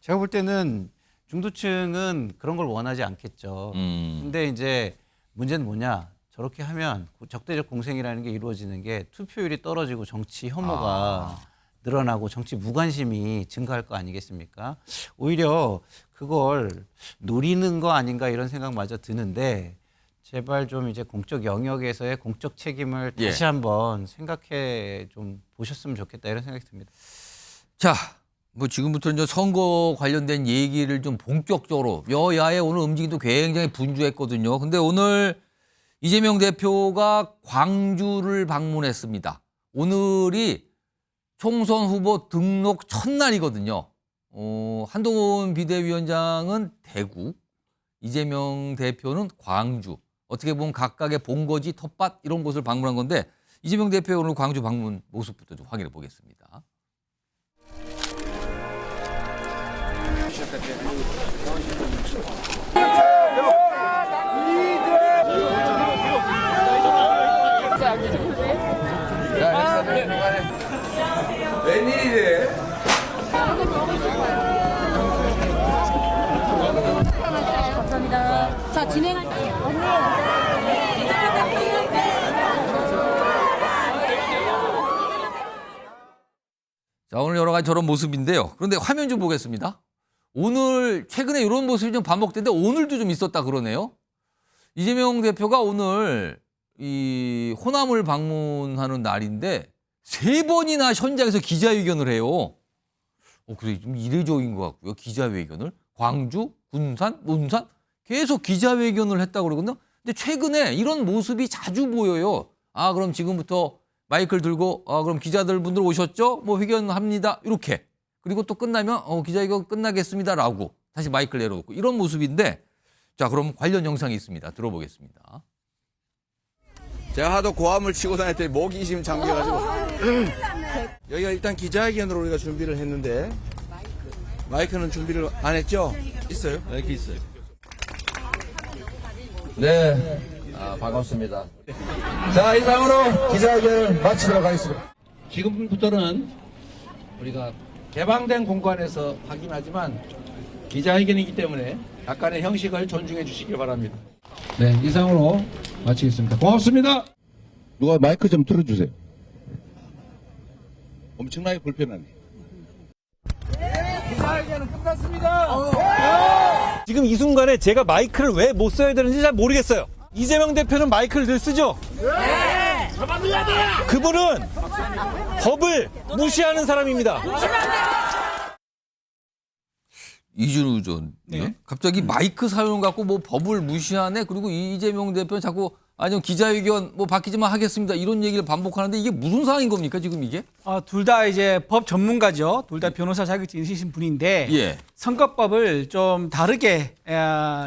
제가 볼 때는 중도층은 그런 걸 원하지 않겠죠. 근데 이제 문제는 뭐냐? 저렇게 하면 적대적 공생이라는 게 이루어지는 게 투표율이 떨어지고 정치 혐오가 늘어나고 정치 무관심이 증가할 거 아니겠습니까? 오히려 그걸 노리는 거 아닌가 이런 생각마저 드는데 제발 좀 이제 공적 영역에서의 공적 책임을 예. 다시 한번 생각해 좀 보셨으면 좋겠다 이런 생각이 듭니다. 자, 뭐 지금부터 이제 선거 관련된 얘기를 좀 본격적으로 여야의 오늘 움직임도 굉장히 분주했거든요. 근데 오늘 이재명 대표가 광주를 방문했습니다. 오늘이 총선 후보 등록 첫날이거든요. 한동훈 비대위원장은 대구, 이재명 대표는 광주. 어떻게 보면 각각의 본거지, 텃밭 이런 곳을 방문한 건데 이재명 대표의 오늘 광주 방문 모습부터 좀 확인해 보겠습니다. 감사합니다. 자, 진행할게요. 자, 오늘 여러 가지 저런 모습인데요. 그런데 화면 좀 보겠습니다. 오늘 최근에 이런 모습이 좀 반복되는데 오늘도 좀 있었다 그러네요. 이재명 대표가 오늘 이 호남을 방문하는 날인데 3번이나 현장에서 기자회견을 해요. 그래 좀 이례적인 것 같고요. 기자회견을 광주, 군산, 논산 계속 기자회견을 했다고 그러거든요. 근데 최근에 이런 모습이 자주 보여요. 아, 그럼 지금부터 마이크를 들고 그럼 기자들 분들 오셨죠? 뭐 회견합니다. 이렇게. 그리고 또 끝나면 기자회견 끝나겠습니다라고 다시 마이크를 내려놓고 이런 모습인데 자, 그럼 관련 영상이 있습니다. 들어보겠습니다. 제가 하도 고함을 치고 다녔더니 목이 지금 잠겨가지고 여기가 일단 기자회견으로 우리가 준비를 했는데 마이크는 준비를 안 했죠? 있어요? 마이크 있어요. 네, 반갑습니다. 자, 이상으로 기자회견을 마치도록 하겠습니다. 지금부터는 우리가 개방된 공간에서 하긴 하지만 기자회견이기 때문에 약간의 형식을 존중해 주시길 바랍니다. 네, 이상으로 마치겠습니다. 고맙습니다. 누가 마이크 좀 틀어주세요. 엄청나게 불편하네. 기자회견은 끝났습니다. 지금 이 순간에 제가 마이크를 왜 못 써야 되는지 잘 모르겠어요. 이재명 대표는 마이크를 늘 쓰죠? 네! 그분은 법을 무시하는 사람입니다. 이준우 전 갑자기 마이크 사용 갖고 뭐 법을 무시하네. 그리고 이재명 대표는 자꾸 아니면 기자회견 뭐 바뀌지만 하겠습니다. 이런 얘기를 반복하는데 이게 무슨 상황인 겁니까 지금 이게? 둘 다 이제 법 전문가죠. 둘 다 변호사 자격증 있으신 분인데 예. 선거법을 좀 다르게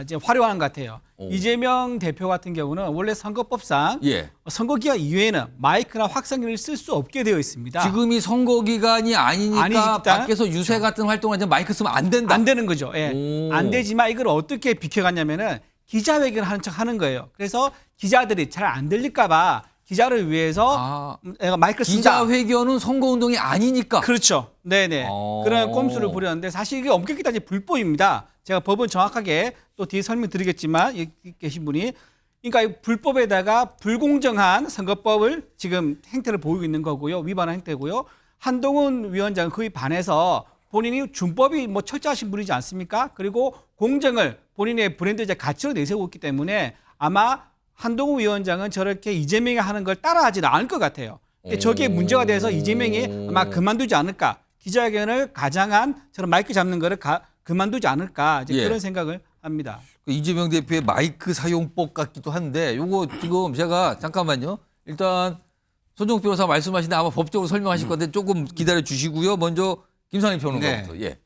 이제 활용하는 것 같아요. 이재명 대표 같은 경우는 원래 선거법상 예. 선거기간 이외에는 마이크나 확성기를 쓸 수 없게 되어 있습니다. 지금이 선거 기간이 아니니까 밖에서 유세 같은 활동을 하지 마이크 쓰면 안 된다. 안 되는 거죠. 예. 안 되지만 이걸 어떻게 비켜갔냐면은 기자회견 하는 척 하는 거예요. 그래서 기자들이 잘 안 들릴까봐 기자를 위해서 내가 마이크를 쓴다. 기자회견은 선거운동이 아니니까. 그렇죠. 네네. 그런 꼼수를 부렸는데 사실 이게 엄격히 따지면 불법입니다. 제가 법은 정확하게 또 뒤에 설명드리겠지만 여기 계신 분이 그러니까 이 불법에다가 불공정한 선거법을 지금 행태를 보이고 있는 거고요. 위반한 행태고요. 한동훈 위원장은 그에 반해서 본인이 준법이 뭐 철저하신 분이지 않습니까? 그리고 공정을 본인의 브랜드적 가치로 내세우고 있기 때문에 아마 한동훈 위원장은 저렇게 이재명이 하는 걸 따라하지는 않을 것 같아요. 근데 저게 문제가 돼서 이재명이 아마 그만두지 않을까. 기자회견을 가장한 저런 마이크 잡는 거를 그만두지 않을까 이제 예. 그런 생각을 합니다. 그 이재명 대표의 마이크 사용법 같기도 한데 요거 지금 제가 잠깐만요. 일단 손정욱 변호사 말씀하시는데 아마 법적으로 설명하실 건데 조금 기다려 주시고요. 먼저 김상일 평론가부터. 예.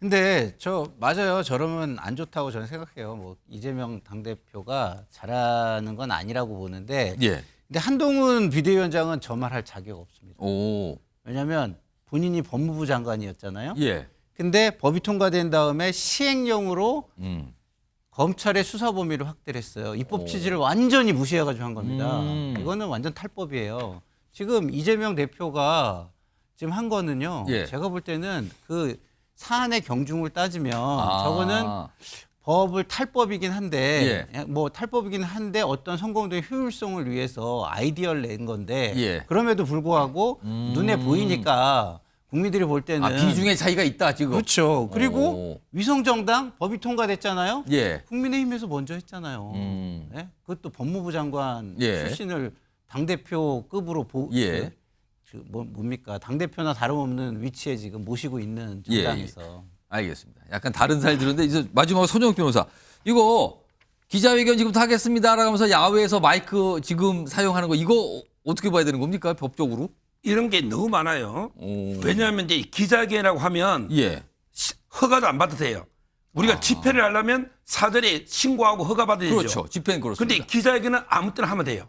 근데 맞아요. 저러면 안 좋다고 저는 생각해요. 뭐 이재명 당대표가 잘하는 건 아니라고 보는데 예. 근데 한동훈 비대위원장은 저 말할 자격 없습니다. 오. 왜냐하면 본인이 법무부 장관이었잖아요. 예. 근데 법이 통과된 다음에 시행령으로 음. 검찰의 수사 범위를 확대를 했어요. 입법 취지를 완전히 무시해가지고 한 겁니다. 이거는 완전 탈법이에요. 지금 이재명 대표가 지금 한 거는요. 예. 제가 볼 때는 그 사안의 경중을 따지면 저거는 법을 탈법이긴 한데 뭐 탈법이긴 한데 어떤 성공도의 효율성을 위해서 아이디어를 낸 건데 예. 그럼에도 불구하고 눈에 보이니까 국민들이 볼 때는 비중의 차이가 있다 지금. 그렇죠. 그리고 위성정당 법이 통과됐잖아요. 예. 국민의힘에서 먼저 했잖아요. 예? 그것도 법무부 장관 예. 출신을 당대표급으로 예. 뭡니까? 당대표나 다름없는 위치에 지금 모시고 있는 정당에서. 예. 알겠습니다. 약간 다른 사례 들었는데 이제 마지막으로 손정욱 변호사. 이거 기자회견 지금부터 하겠습니다라고 하면서 야외에서 마이크 지금 사용하는 거 이거 어떻게 봐야 되는 겁니까? 법적으로? 이런 게 너무 많아요. 왜냐하면 이제 기자회견이라고 하면 허가도 안 받아도 돼요. 우리가 집회를 하려면 사전에 신고하고 허가 받아야 되죠. 그렇죠. 집회는 그렇습니다. 그런데 기자회견은 아무 때나 하면 돼요.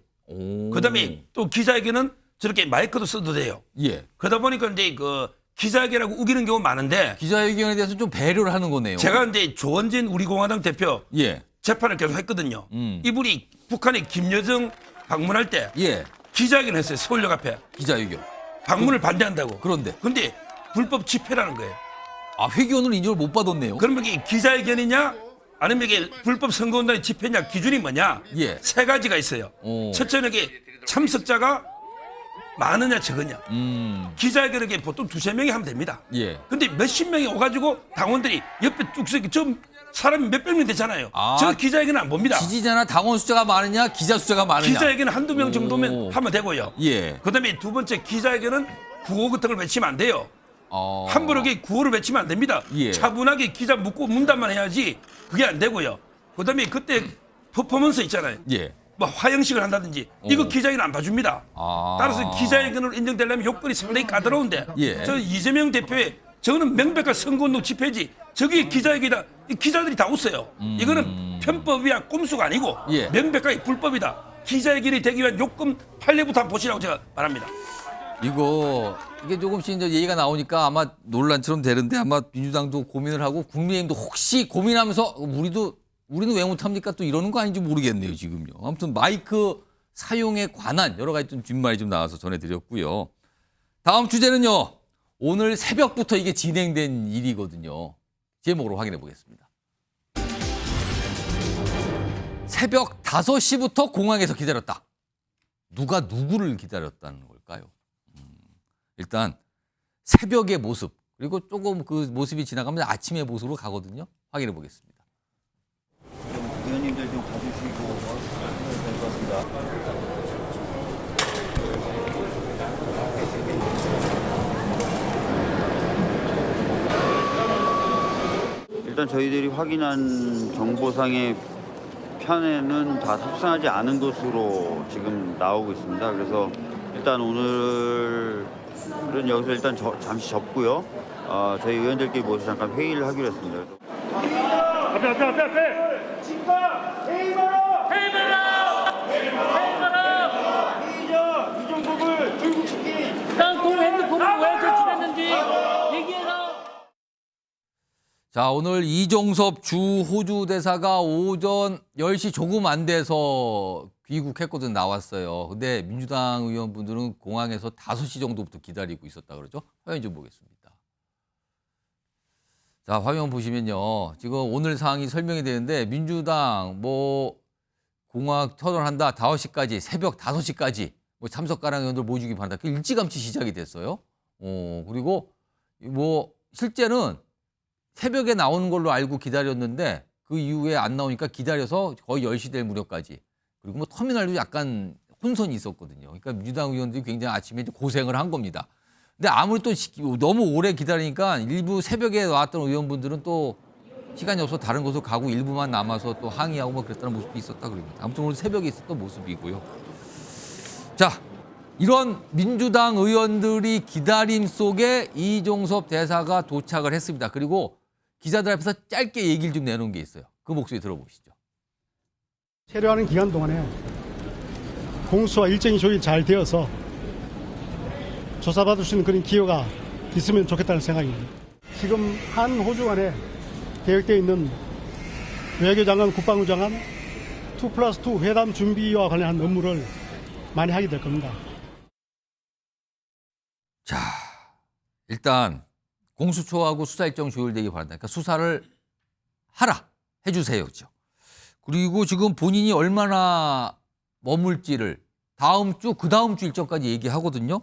그다음에 또 기자회견은 저렇게 마이크도 써도 돼요. 예. 그러다 보니까 이제 그 기자회견하고 우기는 경우 많은데 기자회견에 대해서 좀 배려를 하는 거네요. 제가 이제 조원진 우리 공화당 대표 재판을 계속 했거든요. 이분이 북한에 김여정 방문할 때 기자회견을 했어요. 서울역 앞에. 기자회견. 방문을 반대한다고. 그런데 불법 집회라는 거예요. 아, 회견을 인정을 못 받았네요. 그러면 이게 기자회견이냐 아니면 이게 불법 선거운동의 집회냐 기준이 뭐냐? 세 가지가 있어요. 첫째는 이게 참석자가 많으냐 적으냐. 기자회견은 이게 보통 2-3명이 하면 됩니다. 근데 몇십 명이 오가지고 당원들이 옆에 쭉 서기 좀 사람이 몇백 명 되잖아요. 저 기자회견은 안 봅니다. 지지자나 당원 숫자가 많으냐 기자 숫자가 많으냐. 기자회견은 한두 명 정도면 하면 되고요. 그다음에 두 번째 기자회견은 구호 같은 걸 외치면 안 돼요. 함부로 구호를 외치면 안 됩니다. 차분하게 기자 묻고 문답만 해야지 그게 안 되고요. 그다음에 그때 퍼포먼스 있잖아요. 뭐 화형식을 한다든지 이거 기자회견 안 봐줍니다. 따라서 기자회견으로 인정되려면 요건이 상당히 까다로운데 저 이재명 대표의 저거는 명백한 선거운동 집회지 저기 기자회견이다. 기자들이 다 웃어요. 이거는 편법이야 꼼수가 아니고 명백하게 불법이다. 기자회견이 되기 위한 요건 판례부터 한번 보시라고 제가 말합니다. 이게 조금씩 이제 얘기가 나오니까 아마 논란처럼 되는데 아마 민주당도 고민을 하고 국민의힘도 혹시 고민하면서 우리는 왜 못합니까? 또 이러는 거 아닌지 모르겠네요, 지금요. 아무튼 마이크 사용에 관한 여러 가지 좀 뒷말이 좀 나와서 전해드렸고요. 다음 주제는요. 오늘 새벽부터 이게 진행된 일이거든요. 제목으로 확인해 보겠습니다. 새벽 5시부터 공항에서 기다렸다. 누가 누구를 기다렸다는 걸까요? 일단 새벽의 모습 그리고 조금 그 모습이 지나가면 아침의 모습으로 가거든요. 확인해 보겠습니다. 의원님들 좀 가주시고 될 것 같습니다. 일단 저희들이 확인한 정보상의 편에는 다 탑승하지 않은 것으로 지금 나오고 있습니다. 그래서 일단 오늘은 여기서 일단 잠시 접고요. 저희 의원들끼리 모여서 잠깐 회의를 하기로 했습니다. 앞에! 집합! 회의 마라! 이종국을 들고 치기! 땅콩 핸드폰을 왜 제출했는지 얘기해라! 자, 오늘 이종섭 주 호주 대사가 오전 10시 조금 안 돼서 귀국했거든 나왔어요. 근데 민주당 의원분들은 공항에서 5시 정도부터 기다리고 있었다 그러죠. 화면 좀 보겠습니다. 자, 화면 보시면요. 지금 오늘 상황이 설명이 되는데 민주당 공항 터널한다 5시까지 새벽 5시까지 참석가랑 의원들 모이기 바란다. 일찌감치 시작이 됐어요. 그리고 실제는 새벽에 나오는 걸로 알고 기다렸는데 그 이후에 안 나오니까 기다려서 거의 10시 될 무렵까지. 그리고 터미널도 약간 혼선이 있었거든요. 그러니까 민주당 의원들이 굉장히 아침에 고생을 한 겁니다. 근데 아무리 또 너무 오래 기다리니까 일부 새벽에 나왔던 의원분들은 또 시간이 없어서 다른 곳으로 가고 일부만 남아서 또 항의하고 뭐 그랬다는 모습이 있었다 그럽니다. 아무튼 오늘 새벽에 있었던 모습이고요. 자, 이런 민주당 의원들이 기다림 속에 이종섭 대사가 도착을 했습니다. 그리고 기자들 앞에서 짧게 얘기를 좀 내놓은 게 있어요. 그 목소리 들어보시죠. 체류하는 기간 동안에 공수와 일정이 조율이 잘 되어서 조사받을 수 있는 그런 기회가 있으면 좋겠다는 생각입니다. 지금 한 호주 간에 계획되어 있는 외교장관, 국방부 장관 2+2 회담 준비와 관련한 업무를 많이 하게 될 겁니다. 자, 일단 공수처하고 수사 일정 조율되기 바란다. 그러니까 수사를 하라, 해주세요죠. 그리고 지금 본인이 얼마나 머물지를 다음 주, 그 다음 주 일정까지 얘기하거든요.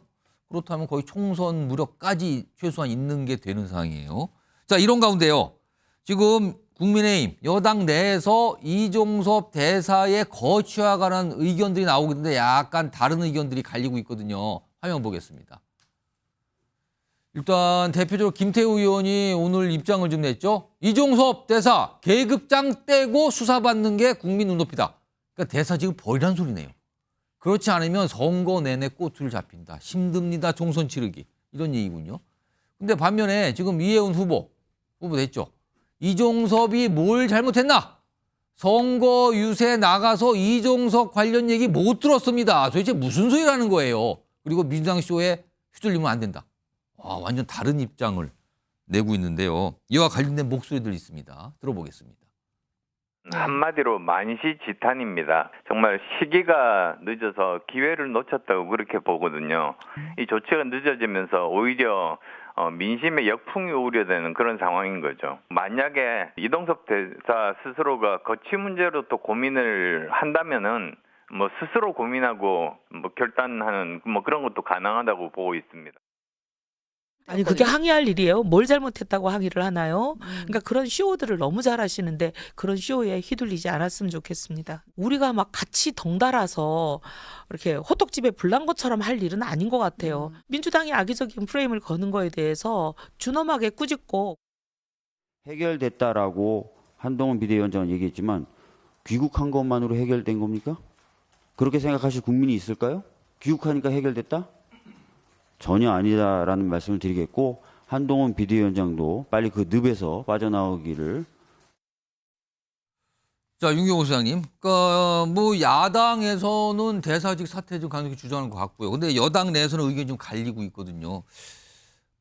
그렇다면 거의 총선 무렵까지 최소한 있는 게 되는 상황이에요. 자, 이런 가운데요. 지금 국민의힘 여당 내에서 이종섭 대사의 거취와 관한 의견들이 나오고 있는데 약간 다른 의견들이 갈리고 있거든요. 화면 보겠습니다. 일단 대표적으로 김태우 의원이 오늘 입장을 좀 냈죠. 이종섭 대사 계급장 떼고 수사받는 게 국민 눈높이다. 그러니까 대사직을 버리란 소리네요. 그렇지 않으면 선거 내내 꼬투리를 잡힌다. 힘듭니다. 총선 치르기. 이런 얘기군요. 근데 반면에 지금 이혜훈 후보 됐죠. 이종섭이 뭘 잘못했나? 선거 유세 나가서 이종섭 관련 얘기 못 들었습니다. 도대체 무슨 소리라는 거예요. 그리고 민주당 쇼에 휘둘리면 안 된다. 완전 다른 입장을 내고 있는데요. 이와 관련된 목소리들 있습니다. 들어보겠습니다. 한마디로 만시지탄입니다. 정말 시기가 늦어서 기회를 놓쳤다고 그렇게 보거든요. 이 조치가 늦어지면서 오히려 민심의 역풍이 우려되는 그런 상황인 거죠. 만약에 이종섭 대사 스스로가 거취 문제로 또 고민을 한다면은 뭐 스스로 고민하고 뭐 결단하는 뭐 그런 것도 가능하다고 보고 있습니다. 아니 그게 항의할 일이에요. 뭘 잘못했다고 항의를 하나요? 그러니까 그런 쇼들을 너무 잘하시는데 그런 쇼에 휘둘리지 않았으면 좋겠습니다. 우리가 막 같이 덩달아서 이렇게 호떡집에 불난 것처럼 할 일은 아닌 것 같아요. 민주당이 악의적인 프레임을 거는 거에 대해서 준엄하게 꾸짖고. 해결됐다라고 한동훈 비대위원장은 얘기했지만 귀국한 것만으로 해결된 겁니까? 그렇게 생각하실 국민이 있을까요? 귀국하니까 해결됐다? 전혀 아니다라는 말씀을 드리겠고 한동훈 비대위원장도 빨리 그 늪에서 빠져나오기를. 자, 윤경호 소장님. 그러니까 뭐 야당에서는 대사직 사퇴 좀 강력히 주장하는 것 같고요. 근데 여당 내에서는 의견이 좀 갈리고 있거든요.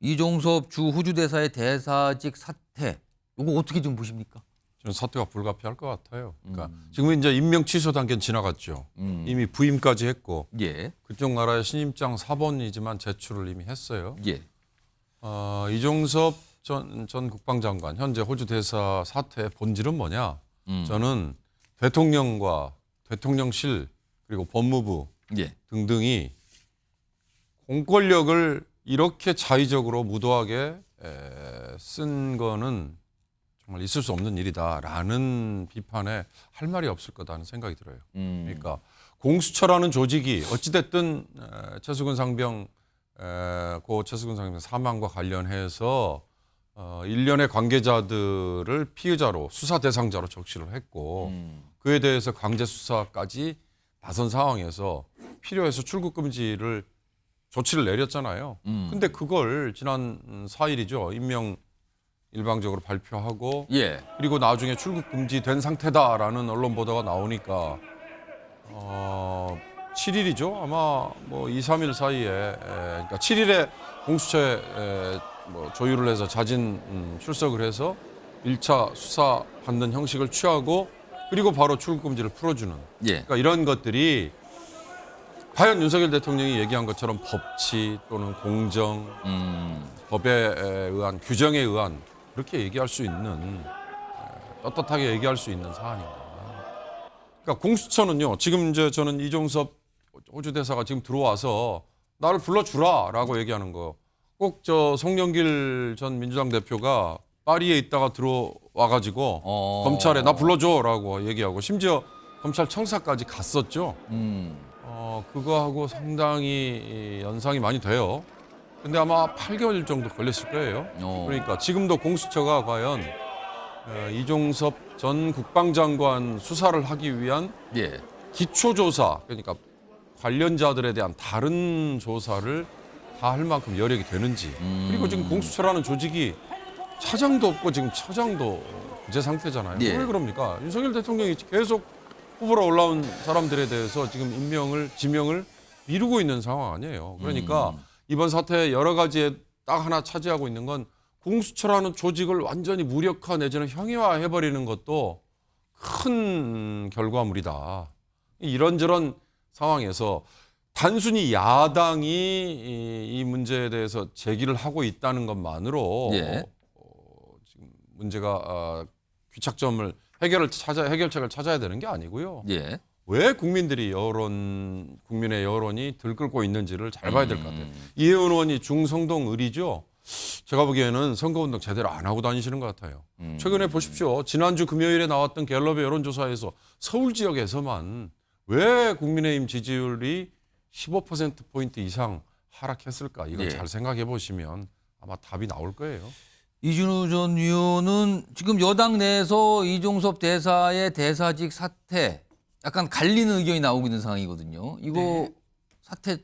이종섭 주 호주 대사의 대사직 사퇴. 이거 어떻게 좀 보십니까? 저는 사퇴가 불가피할 것 같아요. 그러니까 지금 이제 임명 취소 단계는 지나갔죠. 이미 부임까지 했고 예. 그쪽 나라의 신임장 4번이지만 제출을 이미 했어요. 예. 이종섭 전 국방장관 현재 호주 대사 사퇴의 본질은 뭐냐? 저는 대통령과 대통령실 그리고 법무부 예. 등등이 공권력을 이렇게 자의적으로 무도하게 쓴 거는 정말 있을 수 없는 일이다라는 비판에 할 말이 없을 거다는 생각이 들어요. 그러니까 공수처라는 조직이 어찌됐든 최수근 상병 고 최수근 상병 사망과 관련해서 일련의 관계자들을 피의자로 수사 대상자로 적시를 했고 그에 대해서 강제 수사까지 나선 상황에서 필요해서 출국 금지를 조치를 내렸잖아요. 근데 그걸 지난 4일이죠. 임명 일방적으로 발표하고 예. 그리고 나중에 출국 금지된 상태다라는 언론 보도가 나오니까 7일이죠. 아마 뭐 2, 3일 사이에 그러니까 7일에 공수처에 뭐 조율을 해서 자진 출석을 해서 1차 수사 받는 형식을 취하고 그리고 바로 출국 금지를 풀어주는. 예. 그러니까 이런 것들이 과연 윤석열 대통령이 얘기한 것처럼 법치 또는 공정, 법에 의한 규정에 의한 그렇게 얘기할 수 있는 떳떳하게 얘기할 수 있는 사안인가. 그러니까 공수처는요. 지금 이제 저는 이종섭 호주 대사가 지금 들어와서 나를 불러주라라고 얘기하는 거. 꼭 저 송영길 전 민주당 대표가 파리에 있다가 들어와가지고 검찰에 나 불러줘라고 얘기하고 심지어 검찰청사까지 갔었죠. 그거하고 상당히 연상이 많이 돼요. 근데 아마 8개월 정도 걸렸을 거예요. 그러니까 지금도 공수처가 과연 이종섭 전 국방장관 수사를 하기 위한 기초조사, 그러니까 관련자들에 대한 다른 조사를 다 할 만큼 여력이 되는지. 그리고 지금 공수처라는 조직이 차장도 없고 지금 처장도 부재 상태잖아요. 예. 왜 그럽니까? 윤석열 대통령이 계속 후보로 올라온 사람들에 대해서 지금 지명을 미루고 있는 상황 아니에요. 그러니까 이번 사태 여러 가지에 딱 하나 차지하고 있는 건 공수처라는 조직을 완전히 무력화 내지는 형이화해버리는 것도 큰 결과물이다. 이런저런 상황에서 단순히 야당이 이 문제에 대해서 제기를 하고 있다는 것만으로 지금 문제가 귀착점을 해결책을 찾아야 되는 게 아니고요. 왜 국민의 여론이 들끓고 있는지를 잘 봐야 될 것 같아요. 이혜원 의원이 중성동 의리죠. 제가 보기에는 선거운동 제대로 안 하고 다니시는 것 같아요. 최근에 보십시오. 지난주 금요일에 나왔던 갤럽의 여론조사에서 서울 지역에서만 왜 국민의힘 지지율이 15%포인트 이상 하락했을까? 이걸 잘 생각해 보시면 아마 답이 나올 거예요. 이준우 전 의원은 지금 여당 내에서 이종섭 대사의 대사직 사퇴 약간 갈리는 의견이 나오고 있는 상황이거든요. 이거 사퇴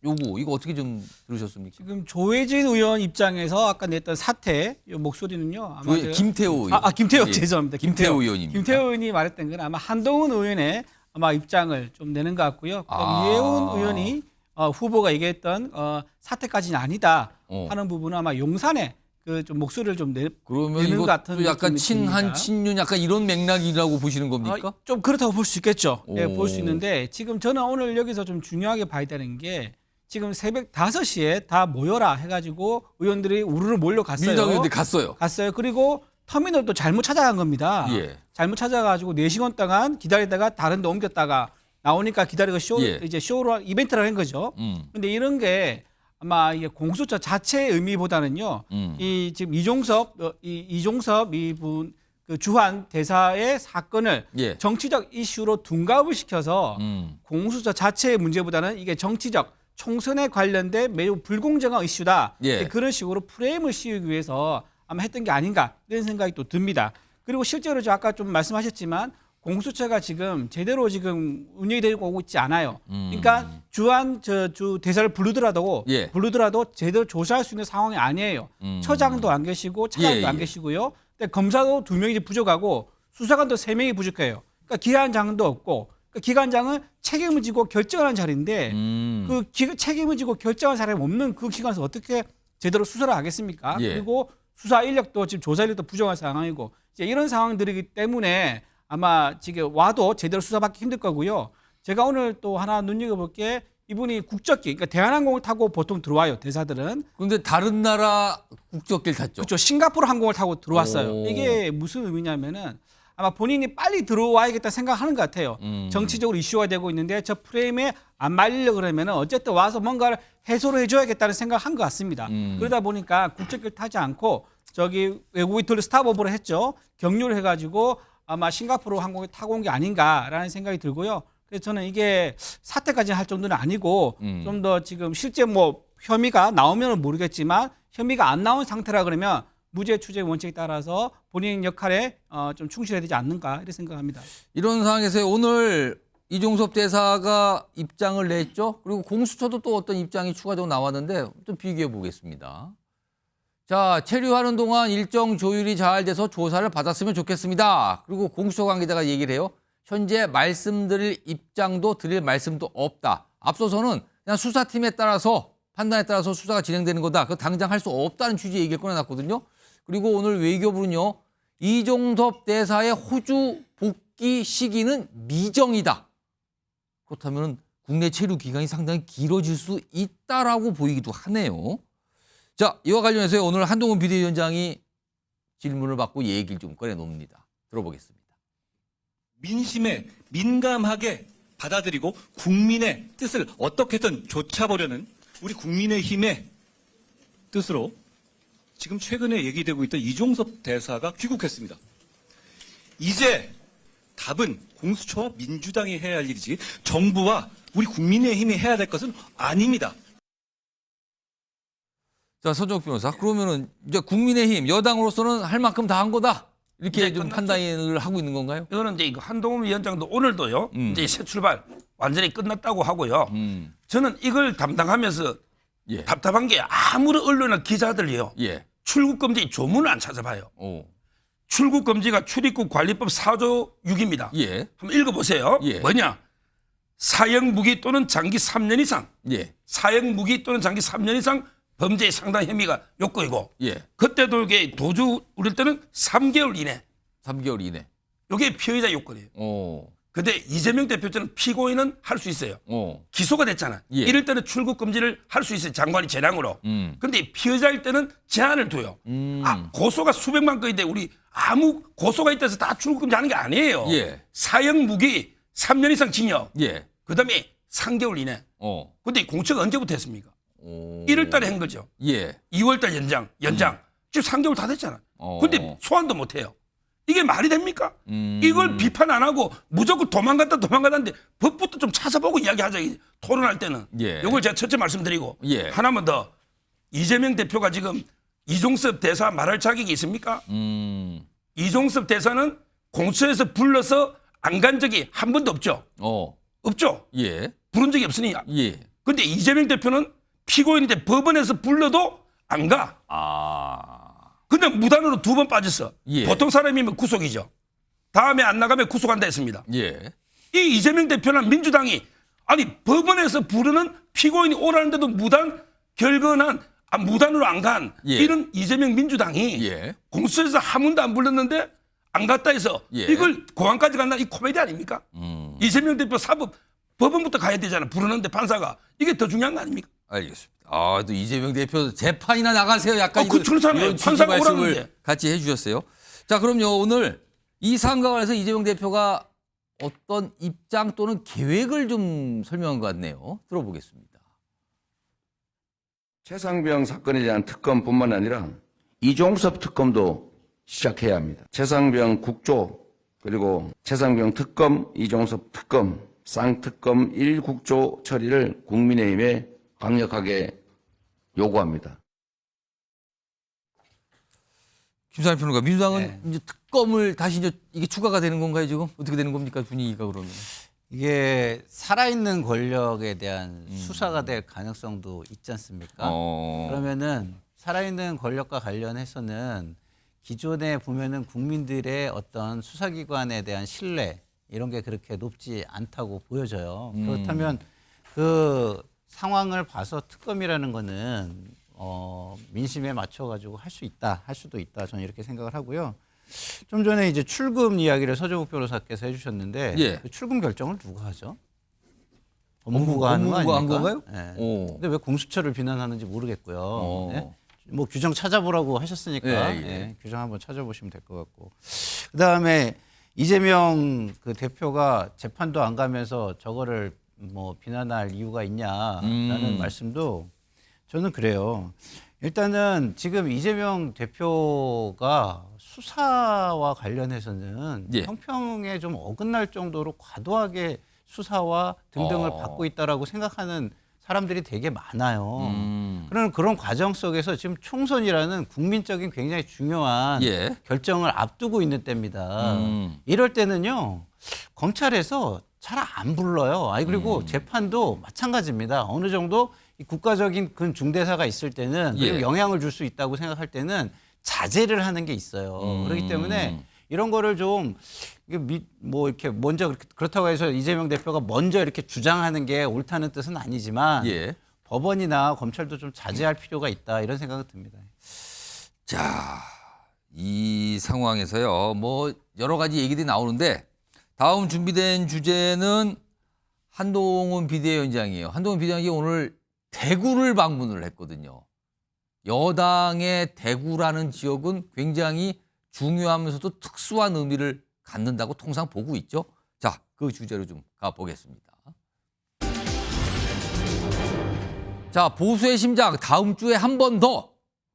요구 이거 어떻게 좀 들으셨습니까? 지금 조혜진 의원 입장에서 아까 냈던 사퇴 요 목소리는요. 아마 김태호 의원. 김태호 죄송합니다. 김태호 의원입니다. 김태호 의원이 말했던 건 아마 한동훈 의원의 아마 입장을 좀 내는 것 같고요. 이혜원 의원이 후보가 얘기했던 사퇴까지는 아니다 하는 부분은 아마 용산에 그 좀 목소리를 좀 그러면 내는 것 같은 이것도 약간 느낌이 친한 듭니다. 친윤 약간 이런 맥락이라고 보시는 겁니까? 좀 그렇다고 볼 수 있겠죠. 네, 오. 볼 수 있는데 지금 저는 오늘 여기서 좀 중요하게 봐야 되는 게 지금 새벽 5시에 다 모여라 해가지고 의원들이 우르르 몰려갔어요. 민주당 의원들이 갔어요. 그리고 터미널도 잘못 찾아간 겁니다. 잘못 찾아가지고 4시간 동안 기다리다가 다른 데 옮겼다가 나오니까 기다리고 이제 쇼로 이벤트를 한 거죠. 근데 이런 게 아마 이게 공수처 자체의 의미보다는요. 이 지금 이종섭 이분 그 주한 대사의 사건을 정치적 이슈로 둔갑을 시켜서 공수처 자체의 문제보다는 이게 정치적 총선에 관련된 매우 불공정한 이슈다. 그런 식으로 프레임을 씌우기 위해서 아마 했던 게 아닌가 이런 생각이 또 듭니다. 그리고 실제로 저 아까 좀 말씀하셨지만 공수처가 지금 제대로 지금 운영이 되고 오고 있지 않아요. 그러니까 주한 주 대사를 부르더라도 제대로 조사할 수 있는 상황이 아니에요. 처장도 안 계시고 차장도 안 계시고요. 근데 검사도 2명이 부족하고 수사관도 3명이 부족해요. 그러니까 기관장도 없고 그러니까 기관장은 책임을 지고 결정하는 자리인데 그 책임을 지고 결정하는 사람이 없는 그 기관에서 어떻게 제대로 수사를 하겠습니까? 그리고 수사 인력도 지금 조사 인력도 부족한 상황이고 이제 이런 상황들이기 때문에 아마 지금 와도 제대로 수사받기 힘들 거고요. 제가 오늘 또 하나 눈여겨볼 게 이분이 국적기, 그러니까 대한항공을 타고 보통 들어와요, 대사들은. 그런데 다른 나라 국적기를 탔죠. 그렇죠. 싱가포르 항공을 타고 들어왔어요. 이게 무슨 의미냐면은 아마 본인이 빨리 들어와야겠다 생각하는 것 같아요. 정치적으로 이슈가 되고 있는데 저 프레임에 안 말리려고 그러면은 어쨌든 와서 뭔가를 해소를 해줘야겠다는 생각을 한 것 같습니다. 그러다 보니까 국적기를 타지 않고 저기 외국인 돌려 스탑오버를 했죠. 경유를 해가지고 아마 싱가포르 항공에 타고 온 게 아닌가라는 생각이 들고요. 그래서 저는 이게 사태까지 할 정도는 아니고 좀 더 지금 실제 뭐 혐의가 나오면 모르겠지만 혐의가 안 나온 상태라 그러면 무죄 추재 원칙에 따라서 본인 역할에 좀 충실해야 되지 않는가 이렇게 생각합니다. 이런 상황에서 오늘 이종섭 대사가 입장을 냈죠. 그리고 공수처도 또 어떤 입장이 추가적으로 나왔는데 좀 비교해 보겠습니다. 자, 체류하는 동안 일정 조율이 잘 돼서 조사를 받았으면 좋겠습니다. 그리고 공수처 관계자가 얘기를 해요. 현재 말씀드릴 입장도 드릴 말씀도 없다. 앞서서는 그냥 수사팀에 따라서 판단에 따라서 수사가 진행되는 거다. 그 당장 할 수 없다는 취지의 얘기를 꺼내놨거든요. 그리고 오늘 외교부는요. 이종섭 대사의 호주 복귀 시기는 미정이다. 그렇다면 국내 체류 기간이 상당히 길어질 수 있다라고 보이기도 하네요. 자, 이와 관련해서 오늘 한동훈 비대위원장이 질문을 받고 얘기를 좀 꺼내놉니다. 들어보겠습니다. 민심에 민감하게 받아들이고 국민의 뜻을 어떻게든 좇아보려는 우리 국민의힘의 뜻으로 지금 최근에 얘기되고 있던 이종섭 대사가 귀국했습니다. 이제 답은 공수처와 민주당이 해야 할 일이지 정부와 우리 국민의힘이 해야 될 것은 아닙니다. 자, 서정욱 변호사. 그러면은 이제 국민의힘 여당으로서는 할 만큼 다 한 거다. 이렇게 좀 판단을 하고 있는 건가요? 이거는 이제 이거 한동훈 위원장도 오늘도요. 이제 새 출발 완전히 끝났다고 하고요. 저는 이걸 담당하면서 답답한 게 아무리 언론이나 기자들이요. 출국 금지 조문을 안 찾아봐요. 출국 금지가 출입국 관리법 4조 6입니다. 한번 읽어보세요. 뭐냐? 사형 무기 또는 장기 3년 이상. 사형 무기 또는 장기 3년 이상 범죄의 상당 혐의가 요건이고. 그때도 이게 도주 우릴 때는 3개월 이내. 3개월 이내. 이게 피의자 요건이에요. 근데 이재명 대표처럼 피고인은 할 수 있어요. 기소가 됐잖아. 이럴 때는 출국 금지를 할 수 있어요. 장관이 재량으로. 근데 피의자일 때는 제한을 둬요. 고소가 수백만 건인데 우리 아무 고소가 있다 해서 다 출국 금지하는 게 아니에요. 사형 무기 3년 이상 징역. 그다음에 3개월 이내. 근데 공처가 언제부터 했습니까? 1월 달에 한 거죠. 2월 달 연장. 지금 3개월 다 됐잖아. 근데 소환도 못 해요. 이게 말이 됩니까? 이걸 비판 안 하고 무조건 도망갔다는데 법부터 좀 찾아보고 이야기하자. 토론할 때는. 이걸 제가 첫째 말씀드리고 하나만 더. 이재명 대표가 지금 이종섭 대사 말할 자격이 있습니까? 이종섭 대사는 공수처에서 불러서 안 간 적이 한 번도 없죠. 없죠. 부른 적이 없으니. 근데 이재명 대표는 피고인인데 법원에서 불러도 안 가. 근데 무단으로 2번 빠졌어. 보통 사람이면 구속이죠. 다음에 안 나가면 구속한다 했습니다. 이 이재명 대표는 민주당이 아니 법원에서 부르는 피고인이 오라는데도 무단 결건한 무단으로 안 간 이런 이재명 민주당이 공수처에서 한 번도 안 불렀는데 안 갔다 해서 이걸 공항까지 간다 이 코미디 아닙니까? 이재명 대표 사법 법원부터 가야 되잖아. 부르는데 판사가 이게 더 중요한 거 아닙니까? 알겠습니다. 또 이재명 대표 재판이나 나가세요. 약간 이런 판사가 말씀을 오라는데. 같이 해주셨어요. 자, 그럼요. 오늘 이 사안과 관해서 이재명 대표가 어떤 입장 또는 계획을 좀 설명한 것 같네요. 들어보겠습니다. 최상병 사건에 대한 특검뿐만 아니라 이종섭 특검도 시작해야 합니다. 최상병 국조 그리고 최상병 특검, 이종섭 특검, 쌍특검 1국조 처리를 국민의힘에 강력하게 요구합니다. 김상일 평론가, 민주당은 이제 특검을 다시 이제 이게 추가가 되는 건가요, 지금? 어떻게 되는 겁니까, 분위기가 그러면? 이게 살아있는 권력에 대한 수사가 될 가능성도 있지 않습니까? 그러면은 살아있는 권력과 관련해서는 기존에 보면은 국민들의 어떤 수사기관에 대한 신뢰 이런 게 그렇게 높지 않다고 보여져요. 그렇다면 그 상황을 봐서 특검이라는 거는 민심에 맞춰가지고 할 수도 있다. 저는 이렇게 생각을 하고요. 좀 전에 이제 출금 이야기를 서정욱 변호사께서 해주셨는데 그 출금 결정을 누가 하죠? 법무부가 하는 거 아닙니까? 네. 근데 왜 공수처를 비난하는지 모르겠고요. 네? 뭐 규정 찾아보라고 하셨으니까 규정 한번 찾아보시면 될 것 같고. 그다음에 이재명 그 대표가 재판도 안 가면서 저거를 뭐 비난할 이유가 있냐라는 말씀도 저는 그래요. 일단은 지금 이재명 대표가 수사와 관련해서는 형평에 좀 어긋날 정도로 과도하게 수사와 등등을 받고 있다라고 생각하는 사람들이 되게 많아요. 그런 과정 속에서 지금 총선이라는 국민적인 굉장히 중요한 결정을 앞두고 있는 때입니다. 이럴 때는요, 검찰에서 잘 안 불러요. 그리고 재판도 마찬가지입니다. 어느 정도 이 국가적인 그 중대사가 있을 때는 그리고 영향을 줄 수 있다고 생각할 때는 자제를 하는 게 있어요. 그렇기 때문에 이런 거를 좀 뭐 이렇게 먼저 그렇다고 해서 이재명 대표가 먼저 이렇게 주장하는 게 옳다는 뜻은 아니지만 법원이나 검찰도 좀 자제할 필요가 있다 이런 생각이 듭니다. 자, 이 상황에서요, 뭐 여러 가지 얘기들이 나오는데 다음 준비된 주제는 한동훈 비대위원장이에요. 한동훈 비대위원장이 오늘 대구를 방문을 했거든요. 여당의 대구라는 지역은 굉장히 중요하면서도 특수한 의미를 갖는다고 통상 보고 있죠. 자, 그 주제로 좀 가보겠습니다. 자, 보수의 심장 다음 주에 한 번 더.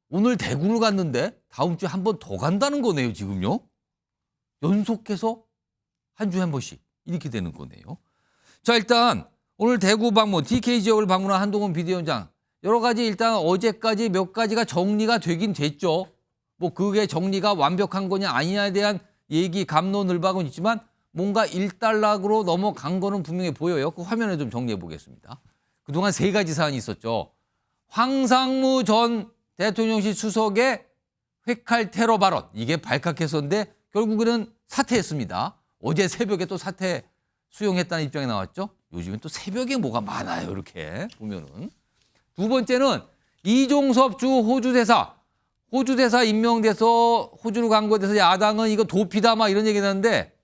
오늘 대구를 갔는데 다음 주에 한 번 더 간다는 거네요, 지금요. 연속해서 한 주에 한 번씩 이렇게 되는 거네요. 자, 일단 오늘 대구 방문, TK 지역을 방문한 한동훈 비대위원장. 여러 가지 일단 어제까지 몇 가지가 정리가 되긴 됐죠. 뭐 그게 정리가 완벽한 거냐 아니냐에 대한 얘기 갑론을박은 있지만 뭔가 일단락으로 넘어간 거는 분명히 보여요. 그 화면을 좀 정리해 보겠습니다. 그동안 3가지 사안이 있었죠. 황상무 전 대통령실 수석의 회칼 테러 발언. 이게 발칵했었는데 결국에는 사퇴했습니다. 어제 새벽에 또 사퇴 수용했다는 입장이 나왔죠. 요즘엔 또 새벽에 뭐가 많아요. 이렇게 보면은. 두 번째는 이종섭 주 호주 대사. 호주 대사 임명돼서 호주로 간 거에 대해서 야당은 이거 도피다 막 이런 얘기 나는데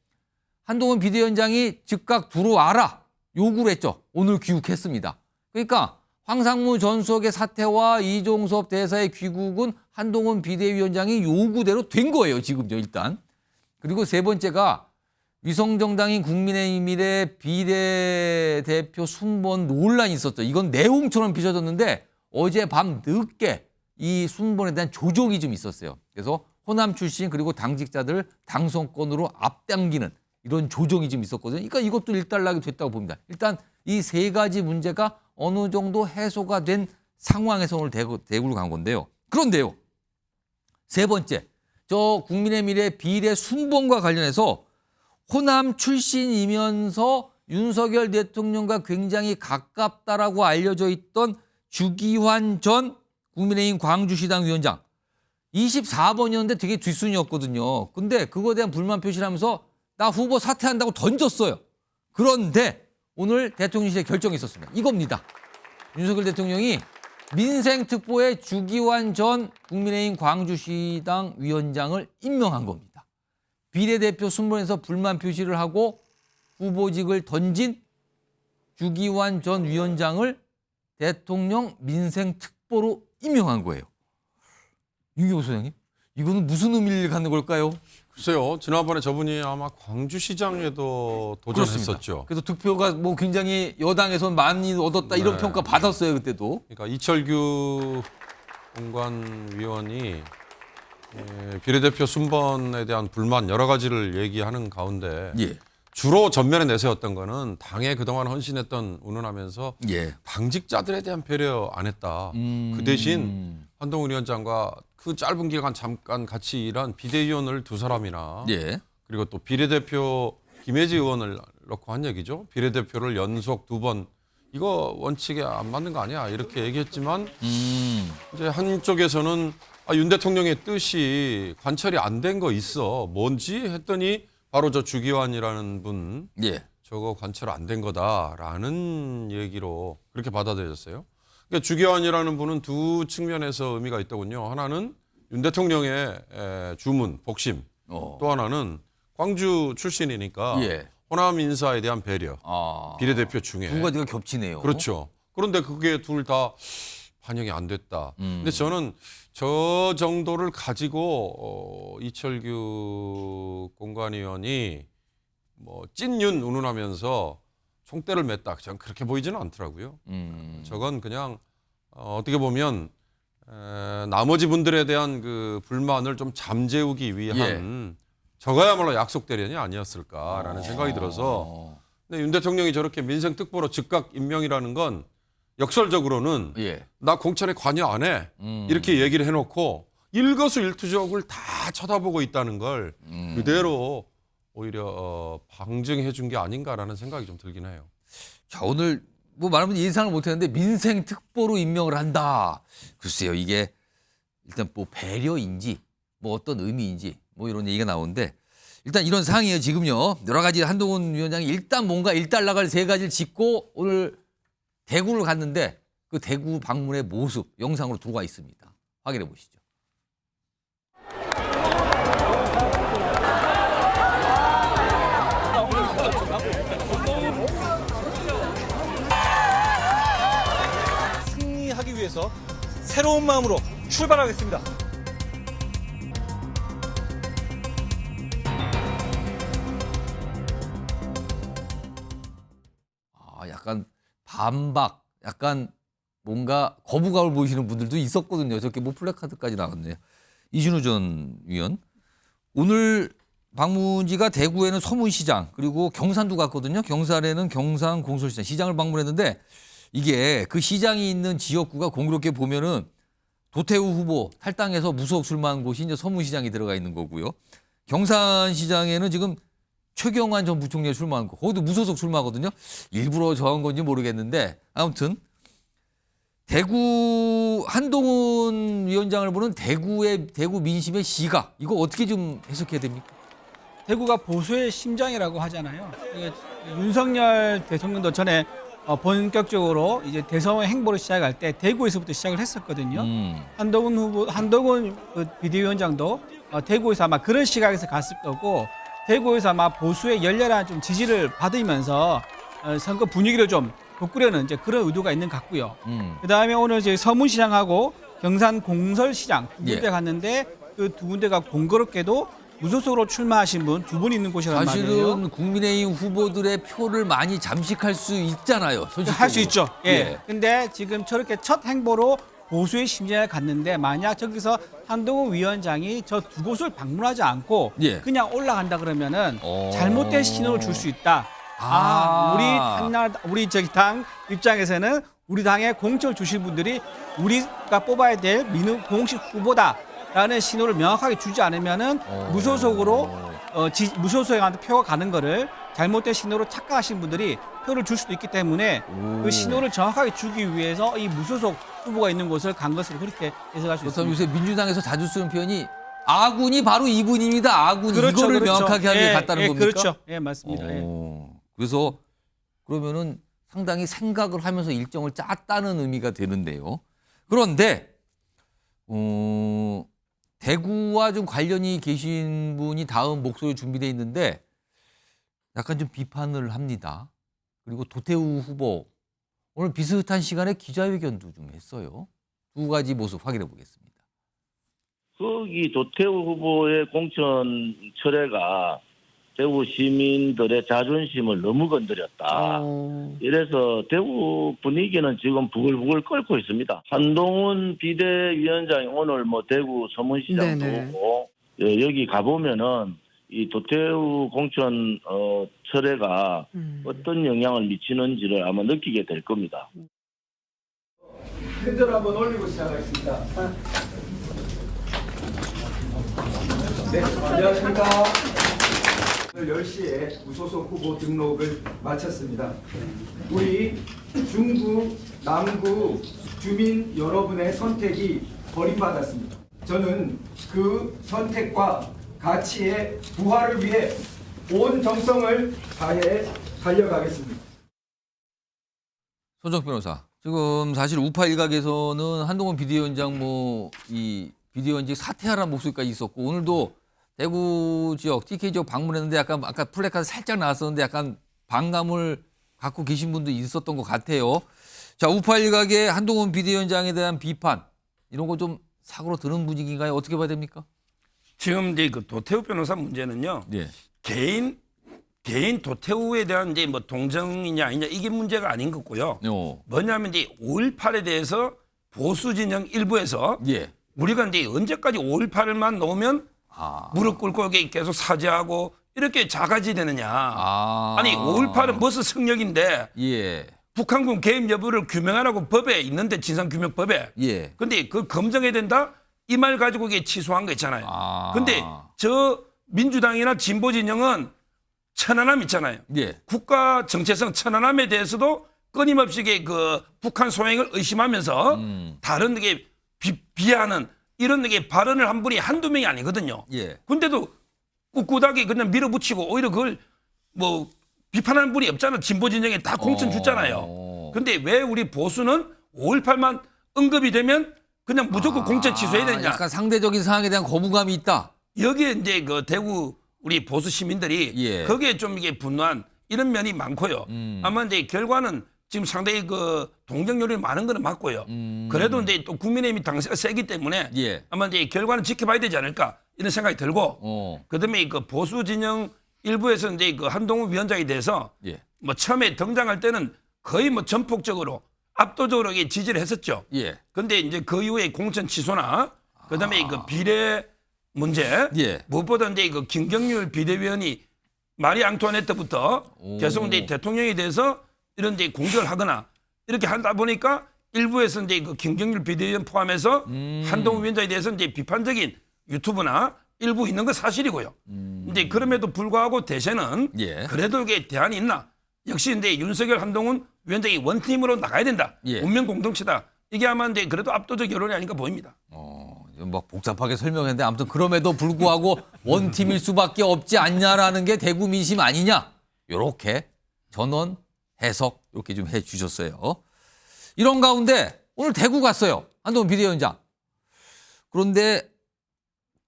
한동훈 비대위원장이 즉각 들어와라 요구를 했죠. 오늘 귀국했습니다. 그러니까 황상무 전 수석의 사퇴와 이종섭 대사의 귀국은 한동훈 비대위원장이 요구대로 된 거예요. 지금요 일단. 그리고 세 번째가 위성정당인 국민의힘의 비례대표 순번 논란이 있었죠. 이건 내용처럼 비춰졌는데 어제 밤 늦게 이 순번에 대한 조정이 좀 있었어요. 그래서 호남 출신 그리고 당직자들 당선권으로 앞당기는 이런 조정이 좀 있었거든요. 그러니까 이것도 일단락이 됐다고 봅니다. 일단 이 3가지 문제가 어느 정도 해소가 된 상황에서 오늘 대구를 간 건데요. 그런데요. 세 번째, 저 국민의 미래 비례 순번과 관련해서 호남 출신이면서 윤석열 대통령과 굉장히 가깝다라고 알려져 있던 주기환 전 국민의힘 광주시당 위원장 24번이었는데 되게 뒷순이었거든요. 근데 그거에 대한 불만 표시를 하면서 나 후보 사퇴한다고 던졌어요. 그런데 오늘 대통령실에 결정이 있었습니다. 이겁니다. 윤석열 대통령이 민생특보에 주기환 전 국민의힘 광주시당 위원장을 임명한 겁니다. 비례대표 순번에서 불만 표시를 하고 후보직을 던진 주기환 전 위원장을 대통령 민생특보로 임명한 거예요. 윤경호 소장님, 이거는 무슨 의미를 갖는 걸까요? 글쎄요. 지난번에 저분이 아마 광주시장에도 도전했었죠. 그렇습니다. 그래서 득표가 뭐 굉장히 여당에선 많이 얻었다 이런 네. 평가 받았어요 그때도. 그러니까 이철규 공관위원이 비례대표 순번에 대한 불만 여러 가지를 얘기하는 가운데 예. 주로 전면에 내세웠던 거는 당에 그동안 헌신했던 운운하면서 예. 당직자들에 대한 배려 안 했다. 그 대신 한동훈 위원장과 그 짧은 기간 잠깐 같이 일한 비대위원을 2사람이나 예. 그리고 또 비례대표 김혜지 의원을 넣고 한 얘기죠. 비례대표를 연속 2번 이거 원칙에 안 맞는 거 아니야 이렇게 얘기했지만 이제 한쪽에서는 윤 대통령의 뜻이 관철이 안 된 거 있어. 뭔지 했더니 바로 저 주기환이라는 분 예. 저거 관철 안 된 거다라는 얘기로 그렇게 받아들여졌어요. 그러니까 주기환이라는 분은 2 측면에서 의미가 있더군요. 하나는 윤 대통령의 주문, 복심. 또 하나는 광주 출신이니까 예. 호남 인사에 대한 배려. 비례대표 중에. 2가지가 겹치네요. 그렇죠. 그런데 그게 둘 다 반영이 안 됐다. 근데 저는 저 정도를 가지고 이철규 공관위원이 뭐 찐윤 운운하면서 총대를 맸다. 저는 그렇게 보이지는 않더라고요. 저건 그냥 어떻게 보면 나머지 분들에 대한 그 불만을 좀 잠재우기 위한 저거야말로 약속 대련이 아니었을까라는 생각이 들어서 근데 윤 대통령이 저렇게 민생특보로 즉각 임명이라는 건 역설적으로는 나 공천에 관여 안 해. 이렇게 얘기를 해놓고 일거수일투족을 다 쳐다보고 있다는 걸 그대로 오히려 방증해 준 게 아닌가라는 생각이 좀 들긴 해요. 자, 오늘 뭐 말하면 예상을 못했는데 민생특보로 임명을 한다. 글쎄요, 이게 일단 뭐 배려인지 뭐 어떤 의미인지 뭐 이런 얘기가 나오는데 일단 이런 상황이에요. 지금요. 여러 가지 한동훈 위원장이 일단 뭔가 일단락을 3가지를 짚고 오늘 대구를 갔는데 그 대구 방문의 모습 영상으로 들어와 있습니다. 확인해 보시죠. 승리하기 위해서 새로운 마음으로 출발하겠습니다. 약간 반박, 약간 뭔가 거부감을 보이시는 분들도 있었거든요. 저렇게 뭐 플래카드까지 나왔네요. 이준우 전 위원. 오늘 방문지가 대구에는 서문시장 그리고 경산도 갔거든요. 경산에는 경산공설시장 시장을 방문했는데 이게 그 시장이 있는 지역구가 공교롭게 보면은 도태우 후보 탈당해서 무소속 출마한 곳이 이제 서문시장이 들어가 있는 거고요. 경산시장에는 지금 최경환 전 부총리가 출마한 거. 거기도 무소속 출마거든요. 일부러 정한 건지 모르겠는데 아무튼 대구 한동훈 위원장을 보는 대구 민심의 시각 이거 어떻게 좀 해석해야 됩니까? 대구가 보수의 심장이라고 하잖아요. 윤석열 대통령도 전에 본격적으로 이제 대선 행보를 시작할 때 대구에서부터 시작을 했었거든요. 한동훈 그 비대위원장도 대구에서 아마 그런 시각에서 갔을 거고 대구에서 아마 보수의 열렬한 좀 지지를 받으면서 선거 분위기를 좀 바꾸려는 이제 그런 의도가 있는 것 같고요. 그다음에 오늘 이제 서문시장하고 경산 공설시장 두 군데 갔는데 그 두 군데가 공교롭게도 무소속으로 출마하신 분 두 분 있는 곳이란 말이에요. 사실은 국민의힘 후보들의 표를 많이 잠식할 수 있잖아요. 할 수 있죠. 예. 근데 지금 저렇게 첫 행보로 보수의 심장을 갔는데 만약 저기서 한동훈 위원장이 저 두 곳을 방문하지 않고 예. 그냥 올라간다 그러면은 잘못된 신호를 줄 수 있다. 우리 당 입장에서는 우리 당에 공천을 주실 분들이 우리가 뽑아야 될 공식 후보다라는 신호를 명확하게 주지 않으면은 무소속으로 무소속한테 표가 가는 거를 잘못된 신호로 착각하신 분들이 표를 줄 수도 있기 때문에 그 신호를 정확하게 주기 위해서 이 무소속 후보가 있는 곳을 간 것으로 그렇게 해석할 수 있습니다. 요새 민주당에서 자주 쓰는 표현이 아군이 바로 이분입니다. 아군 그렇죠, 이거를 그렇죠. 명확하게 하게 갔다는 겁니까? 그렇죠. 예, 맞습니다. 그래서 그러면은 상당히 생각을 하면서 일정을 짰다는 의미가 되는데요. 그런데 대구와 좀 관련이 계신 분이 다음 목소리 준비되어 있는데 약간 좀 비판을 합니다. 그리고 도태우 후보 오늘 비슷한 시간에 기자회견도 좀 했어요. 두 가지 모습 확인해 보겠습니다. 거기 도태우 후보의 공천 철회가 대구 시민들의 자존심을 너무 건드렸다. 이래서 대구 분위기는 지금 부글부글 끓고 있습니다. 한동훈 비대위원장이 오늘 뭐 대구 서문시장도 오고 여기 가보면은 이 도태우 공천 철회가 어떤 영향을 미치는지를 아마 느끼게 될 겁니다. 큰절 한번 올리고 시작하겠습니다. 네, 안녕하십니까. 오늘 10시에 무소속 후보 등록을 마쳤습니다. 우리 중구, 남구 주민 여러분의 선택이 버림받았습니다. 저는 그 선택과 가치의 부활을 위해 온 정성을 다해 달려가겠습니다. 손정 변호사, 지금 사실 우파 일각에서는 한동훈 비대위원장 이 비대위원직 사퇴하라는 목소리까지 있었고 오늘도 대구 지역, TK 지역 방문했는데 약간 아까 플래카드 살짝 나왔었는데 약간 반감을 갖고 계신 분도 있었던 것 같아요. 자, 우파 일각의 한동훈 비대위원장에 대한 비판 이런 거 좀 사고로 드는 분위기인가요? 어떻게 봐야 됩니까? 지금 이제 그 도태우 변호사 문제는요. 개인 도태우에 대한 이제 뭐 동정이냐 아니냐 이게 문제가 아닌 것 같고요. 뭐냐면 이제 5.18에 대해서 보수 진영 일부에서 우리가 이제 언제까지 5.18만 넣으면 무릎 꿇고 계속 사죄하고 이렇게 자가지 되느냐. 아니 5.18은 무슨 성역인데 북한군 개입 여부를 규명하라고 법에 있는데 진상규명법에. 근데 그 검증해야 된다? 이 말 가지고 이게 취소한 거 있잖아요. 근데 저 민주당이나 진보 진영은 천안함 있잖아요. 국가 정체성 천안함에 대해서도 끊임없이 그 북한 소행을 의심하면서 다른 게 비하하는 이런 게 발언을 한 분이 한두 명이 아니거든요. 근데도 꿋꿋하게 그냥 밀어붙이고 오히려 그걸 뭐 비판하는 분이 없잖아요. 진보 진영에 다 공천 줬잖아요. 근데 왜 우리 보수는 5.18만 언급이 되면 그냥 무조건 공천 취소해야 되냐. 약간 상대적인 상황에 대한 거부감이 있다. 여기에 이제 그 대구 우리 보수 시민들이 거기에 좀 이게 분노한 이런 면이 많고요. 아마 이제 결과는 지금 상당히 그 동정률이 많은 거는 맞고요. 그래도 이제 또 국민의힘이 당세가 세기 때문에 아마 이제 결과는 지켜봐야 되지 않을까 이런 생각이 들고 그다음에 그 보수 진영 일부에서 이제 그 한동훈 위원장에 대해서 뭐 처음에 등장할 때는 거의 뭐 전폭적으로 압도적으로 지지를 했었죠. 근데 이제 그 이후에 공천 취소나 그다음에 그 비례 문제 무엇보다 이제 그 김경률 비대위원이 마리 앙투아네트부터 계속 이제 대통령에 대해서 이런 데 공격을 하거나 이렇게 하다 보니까 일부에서 이제 그 김경률 비대위원 포함해서 한동훈 위원장에 대해서 이제 비판적인 유튜브나 일부 있는 건 사실이고요. 이제 그럼에도 불구하고 대세는 예. 그래도 이게 대안이 있나? 역시 이제 윤석열 한동훈 위원장이 원팀으로 나가야 된다. 예. 운명 공동체다. 이게 아마 이제 그래도 압도적 여론이 아닌가 보입니다. 막 복잡하게 설명했는데 아무튼 그럼에도 불구하고 원팀일 수밖에 없지 않냐라는 게 대구 민심 아니냐. 요렇게 전원 해석 이렇게 좀 해 주셨어요. 이런 가운데 오늘 대구 갔어요. 한동훈 비대위원장. 그런데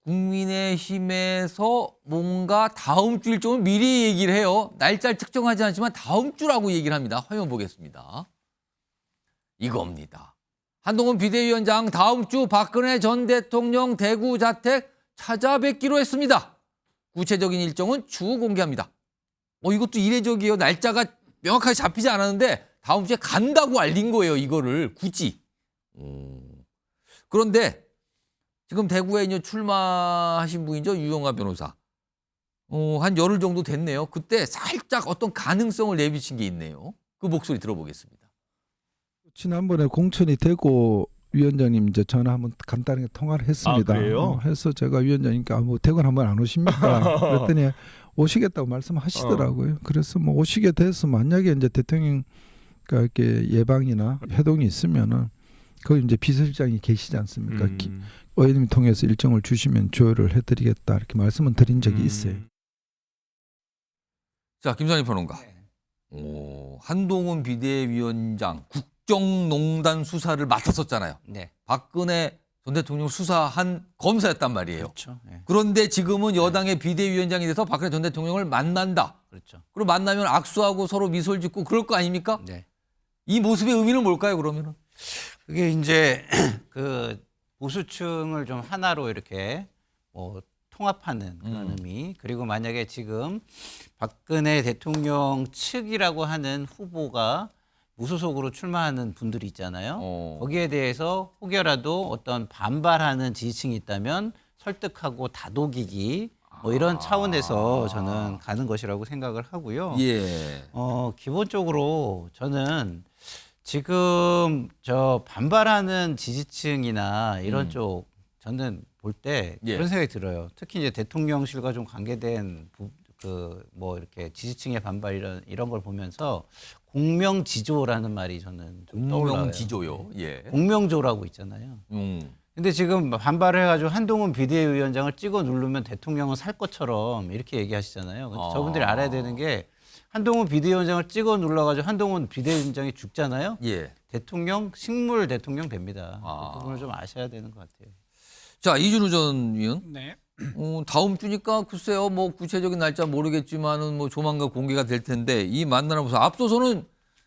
국민의힘에서 뭔가 다음 주 일정을 미리 얘기를 해요. 날짜를 특정하지 않지만 다음 주라고 얘기를 합니다. 화면 보겠습니다. 이겁니다. 한동훈 비대위원장 다음 주 박근혜 전 대통령 대구 자택 찾아뵙기로 했습니다. 구체적인 일정은 추후 공개합니다. 이것도 이례적이에요. 날짜가 명확하게 잡히지 않았는데 다음 주에 간다고 알린 거예요. 이거를 굳이. 그런데 지금 대구에 이제 출마하신 분이죠. 유영아 변호사. 한 열흘 정도 됐네요. 그때 살짝 어떤 가능성을 내비친 게 있네요. 그 목소리 들어보겠습니다. 지난번에 공천이 되고 위원장님 이제 전화 한번 간단하게 통화를 했습니다. 아, 그래요? 해서 제가 위원장님께 뭐 대구는 한번 안 오십니까? 그랬더니 오시겠다고 말씀하시더라고요. 그래서 뭐 오시게 돼서 만약에 이제 대통령과 이렇게 예방이나 회동이 있으면은 거기 이제 비서실장이 계시지 않습니까? 의원님 통해서 일정을 주시면 조율을 해드리겠다 이렇게 말씀은 드린 적이 있어요. 자, 김선희 평론가. 한동훈 비대위원장 국정농단 수사를 맡았었잖아요. 네. 박근혜 전 대통령 수사한 검사였단 말이에요. 그렇죠. 네. 그런데 지금은 여당의 비대위원장이 돼서 박근혜 전 대통령을 만난다. 그렇죠. 그리고 만나면 악수하고 서로 미소를 짓고 그럴 거 아닙니까? 네. 이 모습의 의미는 뭘까요, 그러면은? 그게 이제 그 보수층을 좀 하나로 이렇게 통합하는 그런 의미. 그리고 만약에 지금 박근혜 대통령 측이라고 하는 후보가 무소속으로 출마하는 분들이 있잖아요. 거기에 대해서 혹여라도 어떤 반발하는 지지층이 있다면 설득하고 다독이기 이런 차원에서 저는 가는 것이라고 생각을 하고요. 예. 기본적으로 저는 지금 저 반발하는 지지층이나 이런 쪽 저는 볼 때 그런 생각이 들어요. 특히 이제 대통령실과 좀 관계된 이렇게 지지층의 반발 이런 걸 보면서 공명지조라는 말이 저는 좀 떠올라요. 공명지조요. 예. 공명조라고 있잖아요. 근데 지금 반발을 해가지고 한동훈 비대위원장을 찍어 누르면 대통령은 살 것처럼 이렇게 얘기하시잖아요. 근데 저분들이 알아야 되는 게 한동훈 비대위원장을 찍어 눌러가지고 한동훈 비대위원장이 죽잖아요. 예. 대통령 식물 대통령 됩니다. 그 부분을 좀 아셔야 되는 것 같아요. 자, 이준우 전 위원. 네. 다음 주니까 글쎄요, 뭐 구체적인 날짜 모르겠지만은 뭐 조만간 공개가 될 텐데 이 만나는 모습 앞서서는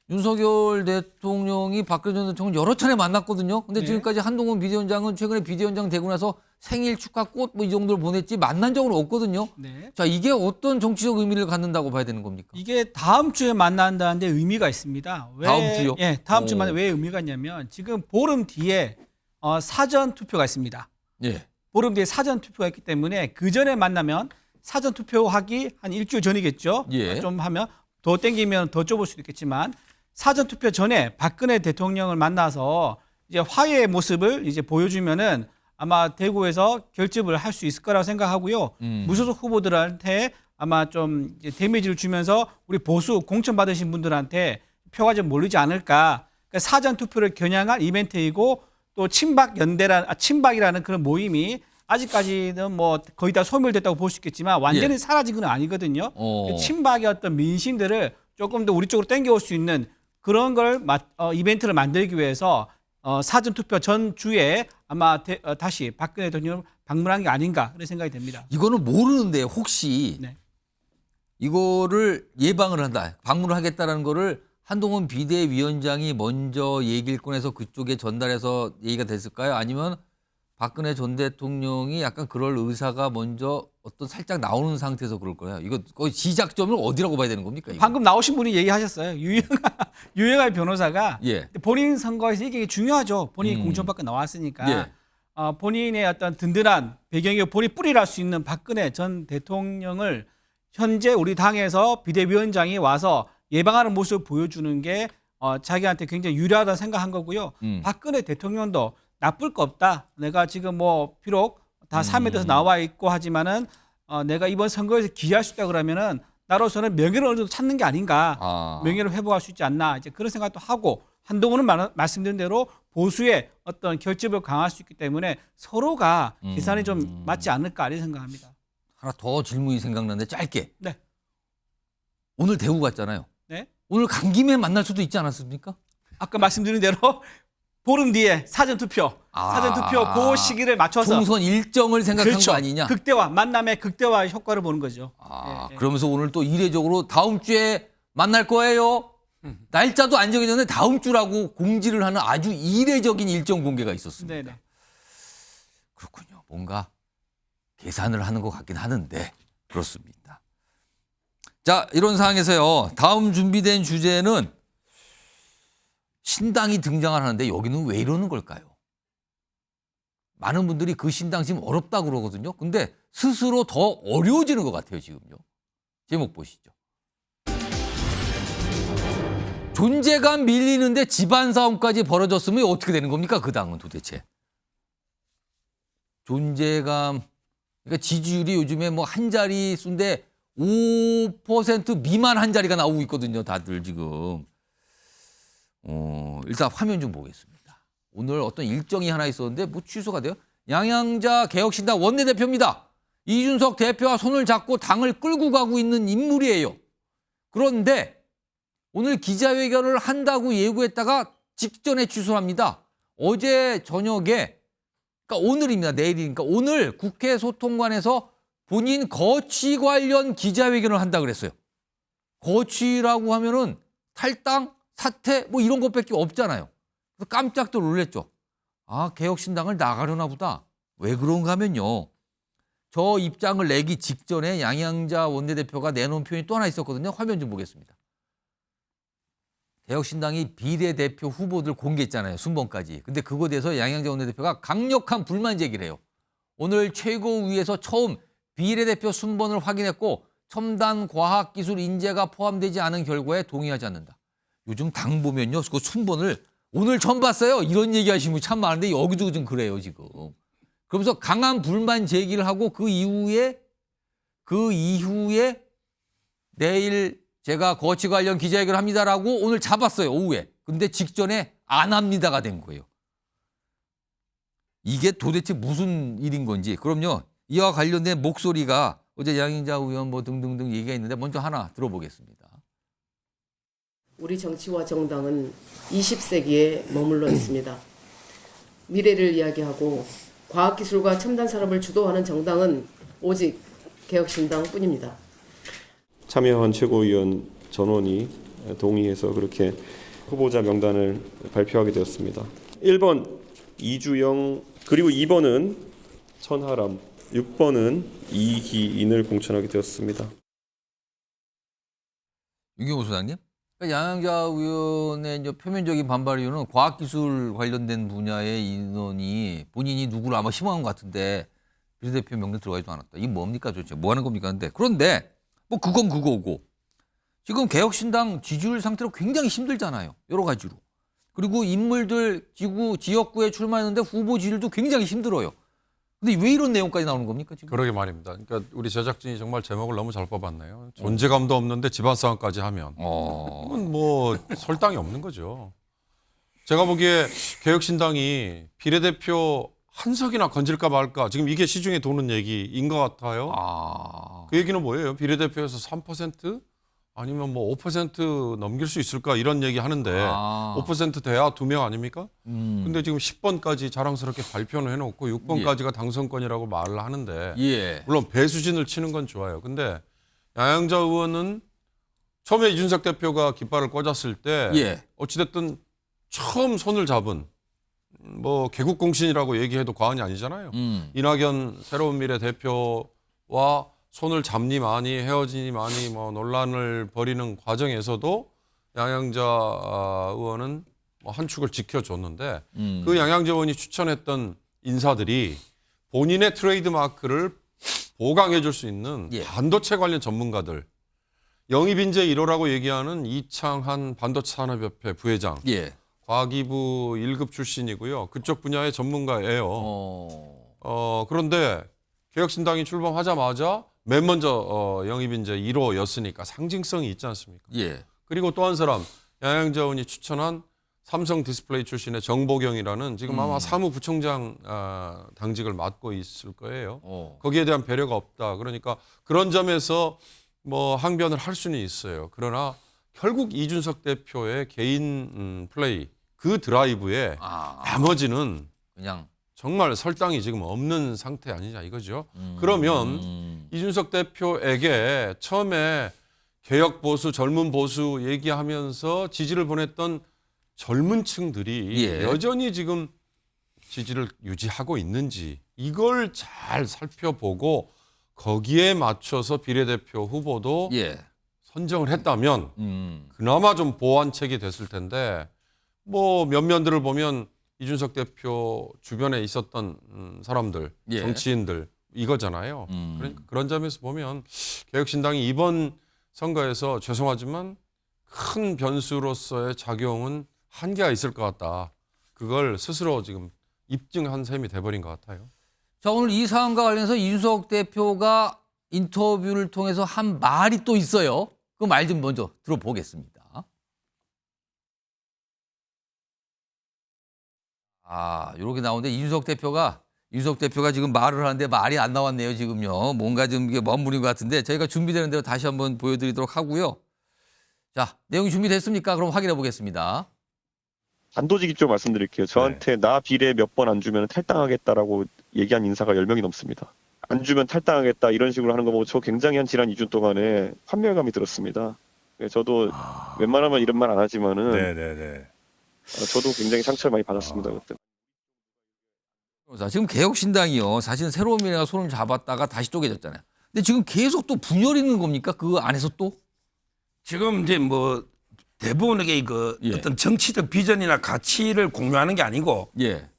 윤석열 대통령이 박근혜 전 대통령 여러 차례 만났거든요. 근데 네. 지금까지 한동훈 비대위원장은 최근에 비대위원장 되고 나서 생일 축하 꽃 뭐 이 정도를 보냈지 만난 적은 없거든요. 네. 자, 이게 어떤 정치적 의미를 갖는다고 봐야 되는 겁니까? 이게 다음 주에 만난다는 데 의미가 있습니다. 왜, 다음 주요? 예, 다음 주에 왜 의미가 있냐면 지금 보름 뒤에 사전 투표가 있습니다. 예. 보름 뒤에 사전 투표가 있기 때문에 그 전에 만나면 사전 투표하기 한 일주일 전이겠죠. 예. 좀 하면 더 땡기면 더 좁을 수도 있겠지만 사전 투표 전에 박근혜 대통령을 만나서 이제 화해의 모습을 이제 보여주면은 아마 대구에서 결집을 할 수 있을 거라고 생각하고요. 무소속 후보들한테 아마 좀 이제 데미지를 주면서 우리 보수 공천 받으신 분들한테 표가 좀 몰리지 않을까. 그러니까 사전 투표를 겨냥한 이벤트이고 또 친박이라는 그런 모임이 아직까지는 뭐 거의 다 소멸됐다고 볼 수 있겠지만 완전히 예. 사라진 건 아니거든요. 친박의 어떤 민심들을 조금 더 우리 쪽으로 땡겨올 수 있는 그런 걸 이벤트를 만들기 위해서 사전 투표 전 주에 아마 다시 박근혜 대통령을 방문한 게 아닌가 그런 생각이 됩니다. 이거는 모르는데 혹시 네. 이거를 예방을 한다, 방문을 하겠다라는 거를 한동훈 비대위원장이 먼저 얘기를 꺼내서 그쪽에 전달해서 얘기가 됐을까요? 아니면 박근혜 전 대통령이 약간 그럴 의사가 먼저 어떤 살짝 나오는 상태에서 그럴 거예요? 이거 거의 시작점을 어디라고 봐야 되는 겁니까? 이거? 방금 나오신 분이 얘기하셨어요. 유영아 변호사가 예. 본인 선거에서 이게 중요하죠. 본인이 공천받고 나왔으니까 예. 본인의 어떤 든든한 배경이 본인 뿌리를 할 수 있는 박근혜 전 대통령을 현재 우리 당에서 비대위원장이 와서 예방하는 모습을 보여주는 게 자기한테 굉장히 유리하다 생각한 거고요. 박근혜 대통령도 나쁠 거 없다. 내가 지금 뭐 비록 다 사면돼서 나와 있고 하지만은 내가 이번 선거에서 기여할 수 있다 그러면은 나로서는 명예를 어느 정도 찾는 게 아닌가. 명예를 회복할 수 있지 않나. 이제 그런 생각도 하고 한동훈은 말씀드린 대로 보수의 어떤 결집을 강화할 수 있기 때문에 서로가 계산이 좀 맞지 않을까 이런 생각합니다. 하나 더 질문이 생각나는데 짧게. 네. 오늘 대구 갔잖아요. 네. 오늘 간 김에 만날 수도 있지 않았습니까? 아까 말씀드린 대로 보름 뒤에 사전투표 그 시기를 맞춰서 총선 일정을 생각한 그렇죠. 거 아니냐? 만남의 극대화 효과를 보는 거죠. 그러면서 오늘 또 이례적으로 다음 주에 만날 거예요. 날짜도 안 정해졌는데 다음 주라고 공지를 하는 아주 이례적인 일정 공개가 있었습니다. 네네. 그렇군요. 뭔가 계산을 하는 것 같긴 하는데 그렇습니다. 자, 이런 상황에서요. 다음 준비된 주제는 신당이 등장을 하는데 여기는 왜 이러는 걸까요? 많은 분들이 그 신당 지금 어렵다고 그러거든요. 근데 스스로 더 어려워지는 것 같아요, 지금요. 제목 보시죠. 존재감 밀리는데 집안 싸움까지 벌어졌으면 어떻게 되는 겁니까? 그 당은 도대체. 존재감, 그러니까 지지율이 요즘에 뭐 한 자릿수인데 5% 미만 한 자리가 나오고 있거든요, 다들 지금. 일단 화면 좀 보겠습니다. 오늘 어떤 일정이 하나 있었는데 뭐 취소가 돼요? 양양자 개혁신당 원내대표입니다. 이준석 대표와 손을 잡고 당을 끌고 가고 있는 인물이에요. 그런데 오늘 기자회견을 한다고 예고했다가 직전에 취소합니다. 어제 저녁에, 그러니까 오늘입니다. 내일이니까 오늘 국회 소통관에서 본인 거취 관련 기자회견을 한다 그랬어요. 거취라고 하면은 탈당, 사퇴 뭐 이런 것밖에 없잖아요. 그래서 깜짝도 놀랐죠. 아, 개혁신당을 나가려나 보다. 왜 그런가 하면요. 저 입장을 내기 직전에 양양자 원내대표가 내놓은 표현이 또 하나 있었거든요. 화면 좀 보겠습니다. 개혁신당이 비례대표 후보들 공개했잖아요. 순번까지. 근데 그거에 대해서 양양자 원내대표가 강력한 불만 제기를 해요. 오늘 최고위에서 처음 비례대표 순번을 확인했고 첨단 과학기술 인재가 포함되지 않은 결과에 동의하지 않는다. 요즘 당 보면요. 그 순번을 오늘 처음 봤어요. 이런 얘기 하시는 분 참 많은데 여기도 좀 그래요, 지금. 그러면서 강한 불만 제기를 하고 그 이후에 내일 제가 거취 관련 기자회견을 합니다라고 오늘 잡았어요, 오후에. 근데 직전에 안 합니다가 된 거예요. 이게 도대체 무슨 일인 건지. 그럼요, 이와 관련된 목소리가 어제 양인자 의원 뭐 등등등 얘기가 있는데 먼저 하나 들어보겠습니다. 우리 정치와 정당은 20세기에 머물러 있습니다. 미래를 이야기하고 과학기술과 첨단 산업을 주도하는 정당은 오직 개혁신당뿐입니다. 참여한 최고위원 전원이 동의해서 그렇게 후보자 명단을 발표하게 되었습니다. 1번 이주영, 그리고 2번은 천하람, 6번은 이기인을 공천하게 되었습니다. 윤경호 소장님? 양양자 의원의 이제 표면적인 반발 이유는 과학기술 관련된 분야의 인원이 본인이 누구를 아마 희망한 것 같은데 비례대표 명단 들어가지도 않았다. 이게 뭡니까 도대체? 뭐 하는 겁니까? 그런데 뭐 그건 그거고 지금 개혁신당 지지율 상태로 굉장히 힘들잖아요. 여러 가지로. 그리고 인물들 지역구에 출마했는데 후보 지지율도 굉장히 힘들어요. 근데 왜 이런 내용까지 나오는 겁니까 지금? 그러게 말입니다. 그러니까 우리 제작진이 정말 제목을 너무 잘 뽑았네요. 존재감도 없는데 집안 싸움까지 하면 그건 뭐 설당이 없는 거죠. 제가 보기에 개혁신당이 비례대표 한 석이나 건질까 말까 지금 이게 시중에 도는 얘기인 것 같아요. 그 얘기는 뭐예요? 비례대표에서 3% 아니면 뭐 5% 넘길 수 있을까 이런 얘기 하는데 5% 돼야 2명 아닙니까? 근데 지금 10번까지 자랑스럽게 발표는 해놓고 6번까지가 당선권이라고 말을 하는데 물론 배수진을 치는 건 좋아요. 근데 양양자 의원은 처음에 이준석 대표가 깃발을 꽂았을 때 어찌됐든 처음 손을 잡은 뭐 개국공신이라고 얘기해도 과언이 아니잖아요. 이낙연 새로운 미래 대표와 손을 잡니 마니 헤어지니 마니 뭐 논란을 벌이는 과정에서도 양양자 의원은 뭐 한 축을 지켜줬는데 그 양양자 의원이 추천했던 인사들이 본인의 트레이드 마크를 보강해 줄 수 있는 반도체 관련 전문가들 영입인재 1호라고 얘기하는 이창한 반도체산업협회 부회장. 예. 과기부 1급 출신이고요. 그쪽 분야의 전문가예요. 그런데 개혁신당이 출범하자마자 맨 먼저 영입인재 1호였으니까 상징성이 있지 않습니까? 예. 그리고 또 한 사람 양양자원이 추천한 삼성 디스플레이 출신의 정보경이라는 지금 아마 사무부총장 당직을 맡고 있을 거예요. 거기에 대한 배려가 없다. 그러니까 그런 점에서 뭐 항변을 할 수는 있어요. 그러나 결국 이준석 대표의 개인 플레이 그 드라이브에 나머지는 그냥 정말 설당이 지금 없는 상태 아니냐 이거죠. 그러면 이준석 대표에게 처음에 개혁 보수, 젊은 보수 얘기하면서 지지를 보냈던 젊은 층들이 예. 여전히 지금 지지를 유지하고 있는지 이걸 잘 살펴보고 거기에 맞춰서 비례대표 후보도 예. 선정을 했다면 그나마 좀 보완책이 됐을 텐데 뭐 면면들을 보면 이준석 대표 주변에 있었던 사람들, 예. 정치인들 이거잖아요. 그러니까 그런 점에서 보면 개혁신당이 이번 선거에서 죄송하지만 큰 변수로서의 작용은 한계가 있을 것 같다. 그걸 스스로 지금 입증한 셈이 돼버린 것 같아요. 자, 오늘 이 사안과 관련해서 이준석 대표가 인터뷰를 통해서 한 말이 또 있어요. 그 말 좀 먼저 들어보겠습니다. 이렇게 나오는데 이준석 대표가 지금 말을 하는데 말이 안 나왔네요, 지금요. 뭔가 좀 이게 머무린 것 같은데 저희가 준비되는 대로 다시 한번 보여드리도록 하고요. 자, 내용이 준비됐습니까? 그럼 확인해 보겠습니다. 단도직이 좀 말씀드릴게요. 저한테 나 비례 몇 번 안 주면 탈당하겠다라고 얘기한 인사가 10명이 넘습니다. 안 주면 탈당하겠다 이런 식으로 하는 거 보고 저 굉장히 한 지난 2주 동안에 환멸감이 들었습니다. 저도 웬만하면 이런 말 안 하지만은 저도 굉장히 상처를 많이 받았습니다. 그때. 자, 지금 개혁신당이요. 사실은 새로운 미래가 손을 잡았다가 다시 쪼개졌잖아요. 근데 지금 계속 또 분열이 있는 겁니까? 그 안에서 또? 지금 이제 뭐 대부분에게 그 어떤 정치적 비전이나 가치를 공유하는 게 아니고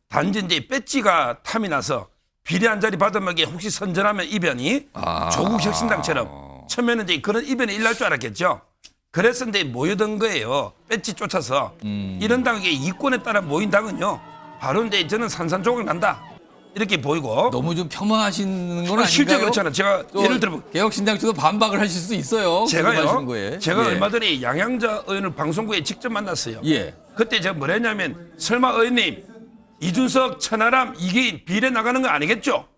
단지 이제 배지가 탐이 나서 비례 한 자리 받으면 혹시 선전하면 이변이 조국 혁신당처럼 처음에는 이제 그런 이변이 일어날 줄 알았겠죠. 그래서 이제 모여든 거예요. 배지 쫓아서. 이런 당에게 이권에 따라 모인 당은요. 바로 이제 저는 산산조각 난다. 이렇게 보이고. 너무 좀 폄하하시는 건 아닌가요? 실제 그렇잖아요. 제가 예를 들어 개혁신당 측도 반박을 하실 수 있어요. 제가요. 제가 얼마 전에 양양자 의원을 방송국에 직접 만났어요. 그때 제가 뭐라 했냐면 설마 의원님 이준석, 천하람, 이게 비례 나가는 거 아니겠죠?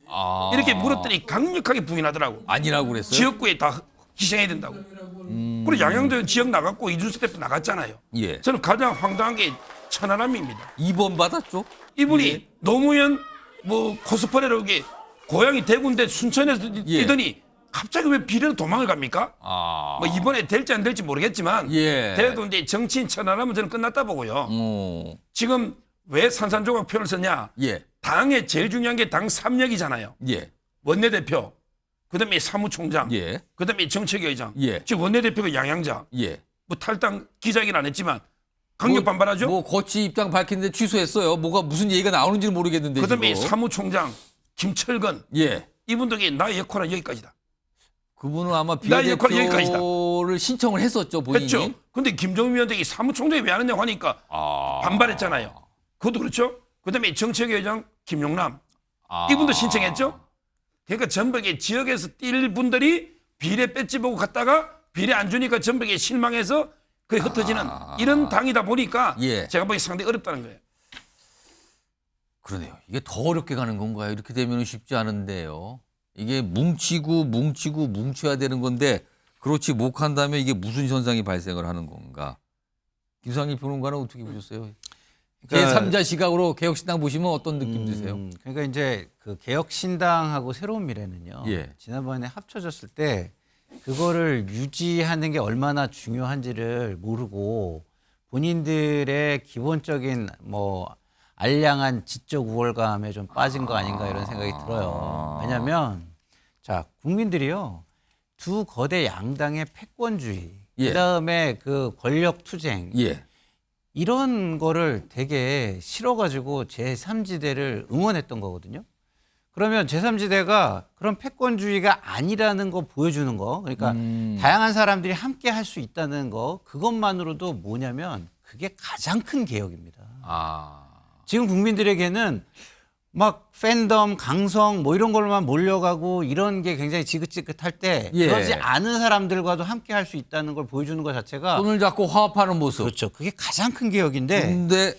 이렇게 물었더니 강력하게 부인하더라고. 아니라고 그랬어요? 지역구에 다 희생해야 된다고. 그리고 양양자 의원 지역 나갔고 이준석 대표 나갔잖아요. 저는 가장 황당한 게 천하람입니다. 2번 받았죠? 이분이 노무현 뭐 코스프레로 이게 고향이 대구인데 순천에서 뛰더니 갑자기 왜 비례로 도망을 갑니까? 뭐 이번에 될지 안 될지 모르겠지만 그래도 이제 정치인 천하람은 저는 끝났다 보고요. 지금 왜 산산조각 표현을 썼냐? 당에 제일 중요한 게 당 3역이잖아요. 원내대표, 그다음에 사무총장, 그다음에 정책위의장. 지금 원내대표가 양양자. 뭐 탈당 기자회견 안 했지만 강력 반발하죠? 뭐 거치 입장 밝혔는데 취소했어요. 뭐가 무슨 얘기가 나오는지는 모르겠는데. 그다음에 지금. 사무총장 김철근. 이분들이 나의 역할은 여기까지다. 그분은 아마 비례대표를 신청을 했었죠, 본인이. 했죠. 근데 김종인 위원장이 사무총장이 왜 안 했냐고 하니까 반발했잖아요. 그것도 그렇죠. 그다음에 정책위의장 김용남. 이분도 신청했죠. 그러니까 전북의 지역에서 뛸 분들이 비례 배지 보고 갔다가 비례 안 주니까 전북에 실망해서 그게 흩어지는 이런 당이다 보니까 제가 보기 상당히 어렵다는 거예요. 그러네요. 이게 더 어렵게 가는 건가요? 이렇게 되면 쉽지 않은데요. 이게 뭉쳐야 되는 건데 그렇지 못한다면 이게 무슨 현상이 발생을 하는 건가? 김상일 평론가는 어떻게 보셨어요? 제3자 시각으로 개혁신당 보시면 어떤 느낌 드세요? 그러니까 이제 그 개혁신당하고 새로운 미래는요. 지난번에 합쳐졌을 때 그거를 유지하는 게 얼마나 중요한지를 모르고 본인들의 기본적인 뭐 알량한 지적 우월감에 좀 빠진 거 아닌가 이런 생각이 들어요. 왜냐하면 자 국민들이요 두 거대 양당의 패권주의, 그다음에 그 권력 투쟁 이런 거를 되게 싫어가지고 제3지대를 응원했던 거거든요. 그러면 제3지대가 그런 패권주의가 아니라는 거 보여주는 거. 그러니까 다양한 사람들이 함께 할 수 있다는 거. 그것만으로도 뭐냐면 그게 가장 큰 개혁입니다. 지금 국민들에게는 막 팬덤, 강성 뭐 이런 걸로만 몰려가고 이런 게 굉장히 지긋지긋할 때 예. 그러지 않은 사람들과도 함께 할 수 있다는 걸 보여주는 것 자체가 손을 잡고 화합하는 모습. 그렇죠. 그게 가장 큰 개혁인데 근데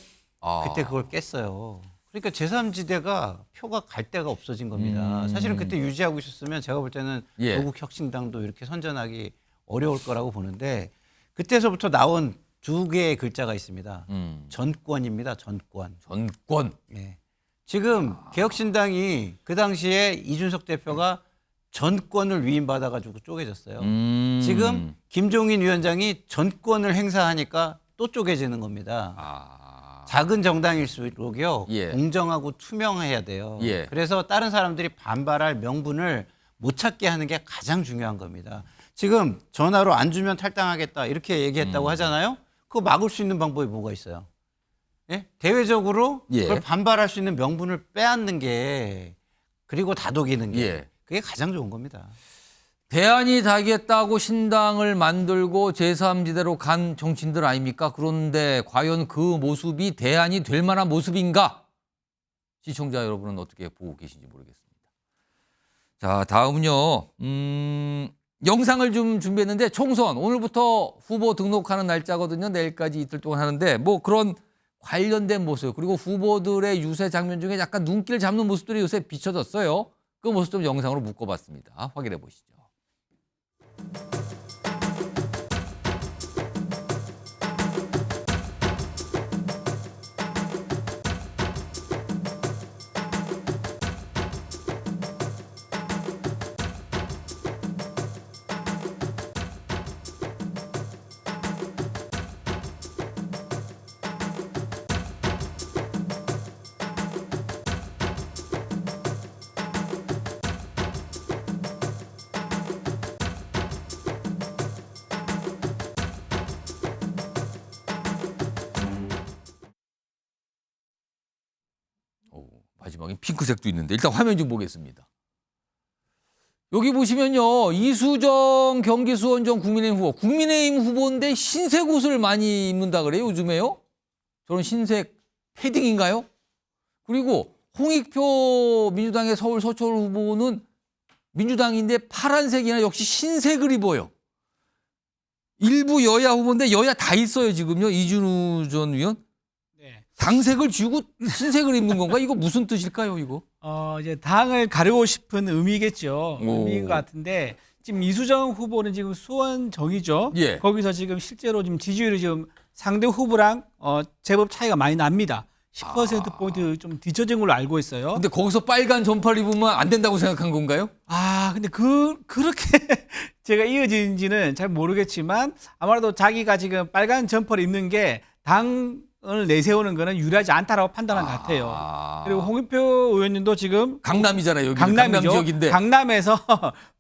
그때 그걸 깼어요. 그러니까 제3지대가 표가 갈 데가 없어진 겁니다. 사실은 그때 유지하고 있었으면 제가 볼 때는 예. 조국혁신당도 이렇게 선전하기 어려울 거라고 보는데 그때서부터 나온 두 개의 글자가 있습니다. 전권입니다. 전권. 전권. 예. 지금 개혁신당이 그 당시에 이준석 대표가 전권을 위임받아가지고 쪼개졌어요. 지금 김종인 위원장이 전권을 행사하니까 또 쪼개지는 겁니다. 작은 정당일수록요 예. 공정하고 투명해야 돼요. 예. 그래서 다른 사람들이 반발할 명분을 못 찾게 하는 게 가장 중요한 겁니다. 지금 전화로 안 주면 탈당하겠다 이렇게 얘기했다고 하잖아요. 그거 막을 수 있는 방법이 뭐가 있어요? 예? 대외적으로 예. 그걸 반발할 수 있는 명분을 빼앗는 게 그리고 다독이는 게 예. 그게 가장 좋은 겁니다. 대안이 다겠다고 신당을 만들고 제3지대로 간 정치인들 아닙니까? 그런데 과연 그 모습이 대안이 될 만한 모습인가? 시청자 여러분은 어떻게 보고 계신지 모르겠습니다. 자, 다음은요. 영상을 좀 준비했는데 총선 오늘부터 후보 등록하는 날짜거든요. 내일까지 이틀 동안 하는데 뭐 그런 관련된 모습 그리고 후보들의 유세 장면 중에 약간 눈길 잡는 모습들이 요새 비춰졌어요. 그 모습 좀 영상으로 묶어봤습니다. 확인해 보시죠. 마지막에 핑크색도 있는데 일단 화면 좀 보겠습니다. 여기 보시면요. 이수정 경기수원정 국민의힘 후보. 국민의힘 후보인데 흰색 옷을 많이 입는다 그래요. 요즘에요. 저런 흰색 패딩인가요? 그리고 홍익표 민주당의 서울 서초울 후보는 민주당인데 파란색이나 역시 흰색을 입어요. 일부 여야 후보인데 여야 다 있어요. 지금요. 이준우 전 의원. 당색을 쥐고 흰색을 입는 건가? 이거 무슨 뜻일까요, 이거? 이제 당을 가르고 싶은 의미겠죠. 의미인 것 같은데 지금 이수정 후보는 지금 수원정이죠. 예. 거기서 지금 실제로 지금 지지율이 지금 상대 후보랑 제법 차이가 많이 납니다. 10%포인트 좀 뒤처진 걸로 알고 있어요. 근데 거기서 빨간 점퍼를 입으면 안 된다고 생각한 건가요? 근데 그렇게 제가 이어진지는 잘 모르겠지만 아무래도 자기가 지금 빨간 점퍼를 입는 게 당을 내세우는 거는 유리하지 않다라고 판단한 것 같아요. 그리고 홍익표 의원님도 지금 강남이잖아요. 여기 강남 지역인데 강남에서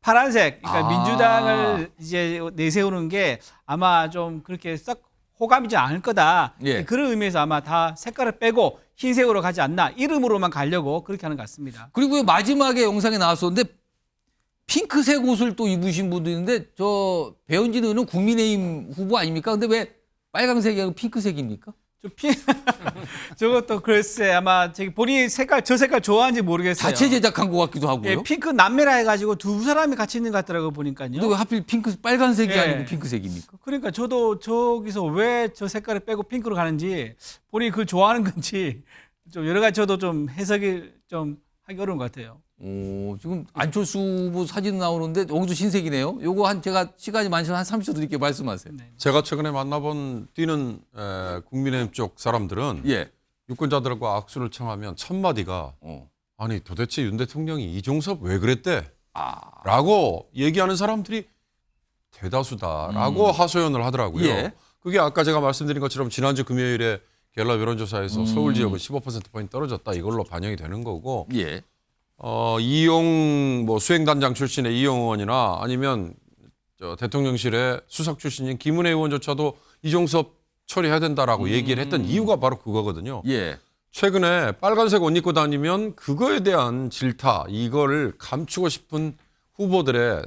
파란색, 그러니까 민주당을 이제 내세우는 게 아마 좀 그렇게 썩 호감이지 않을 거다. 예. 그런 의미에서 아마 다 색깔을 빼고 흰색으로 가지 않나. 이름으로만 가려고 그렇게 하는 것 같습니다. 그리고 마지막에 영상에 나왔었는데 핑크색 옷을 또 입으신 분도 있는데 저 배현진 의원은 국민의힘 후보 아닙니까? 근데 왜 빨강색이 아니고 핑크색입니까? 저것도 글쎄 아마 본인이 저 색깔 좋아하는지 모르겠어요. 자체 제작한 것 같기도 하고요. 예, 핑크 남매라 해가지고 두 사람이 같이 있는 것 같더라고요 보니까요. 근데 왜 하필 빨간색이 예. 아니고 핑크색입니까? 그러니까 저도 저기서 왜 저 색깔을 빼고 핑크로 가는지 본인이 그걸 좋아하는 건지 좀 여러 가지 저도 좀 해석이 좀 하기 어려운 것 같아요. 지금 안철수 후보 사진 나오는데 여기도 흰색이네요. 요거 제가 시간이 많지만 한 30초 드릴게요. 말씀하세요. 네. 제가 최근에 만나본 뛰는 국민의힘 쪽 사람들은 유권자들과 악수를 청하면 첫 마디가 아니 도대체 윤 대통령이 이종섭 왜 그랬대? 라고 얘기하는 사람들이 대다수다라고 하소연을 하더라고요. 예. 그게 아까 제가 말씀드린 것처럼 지난주 금요일에 갤럽 여론조사에서 서울 지역은 15%포인트 떨어졌다 이걸로 반영이 되는 거고 예. 이용 수행단장 출신의 이용 의원이나 아니면 대통령실의 수석 출신인 김은혜 의원조차도 이종섭 처리해야 된다라고 얘기를 했던 이유가 바로 그거거든요. 예. 최근에 빨간색 옷 입고 다니면 그거에 대한 질타, 이거를 감추고 싶은 후보들의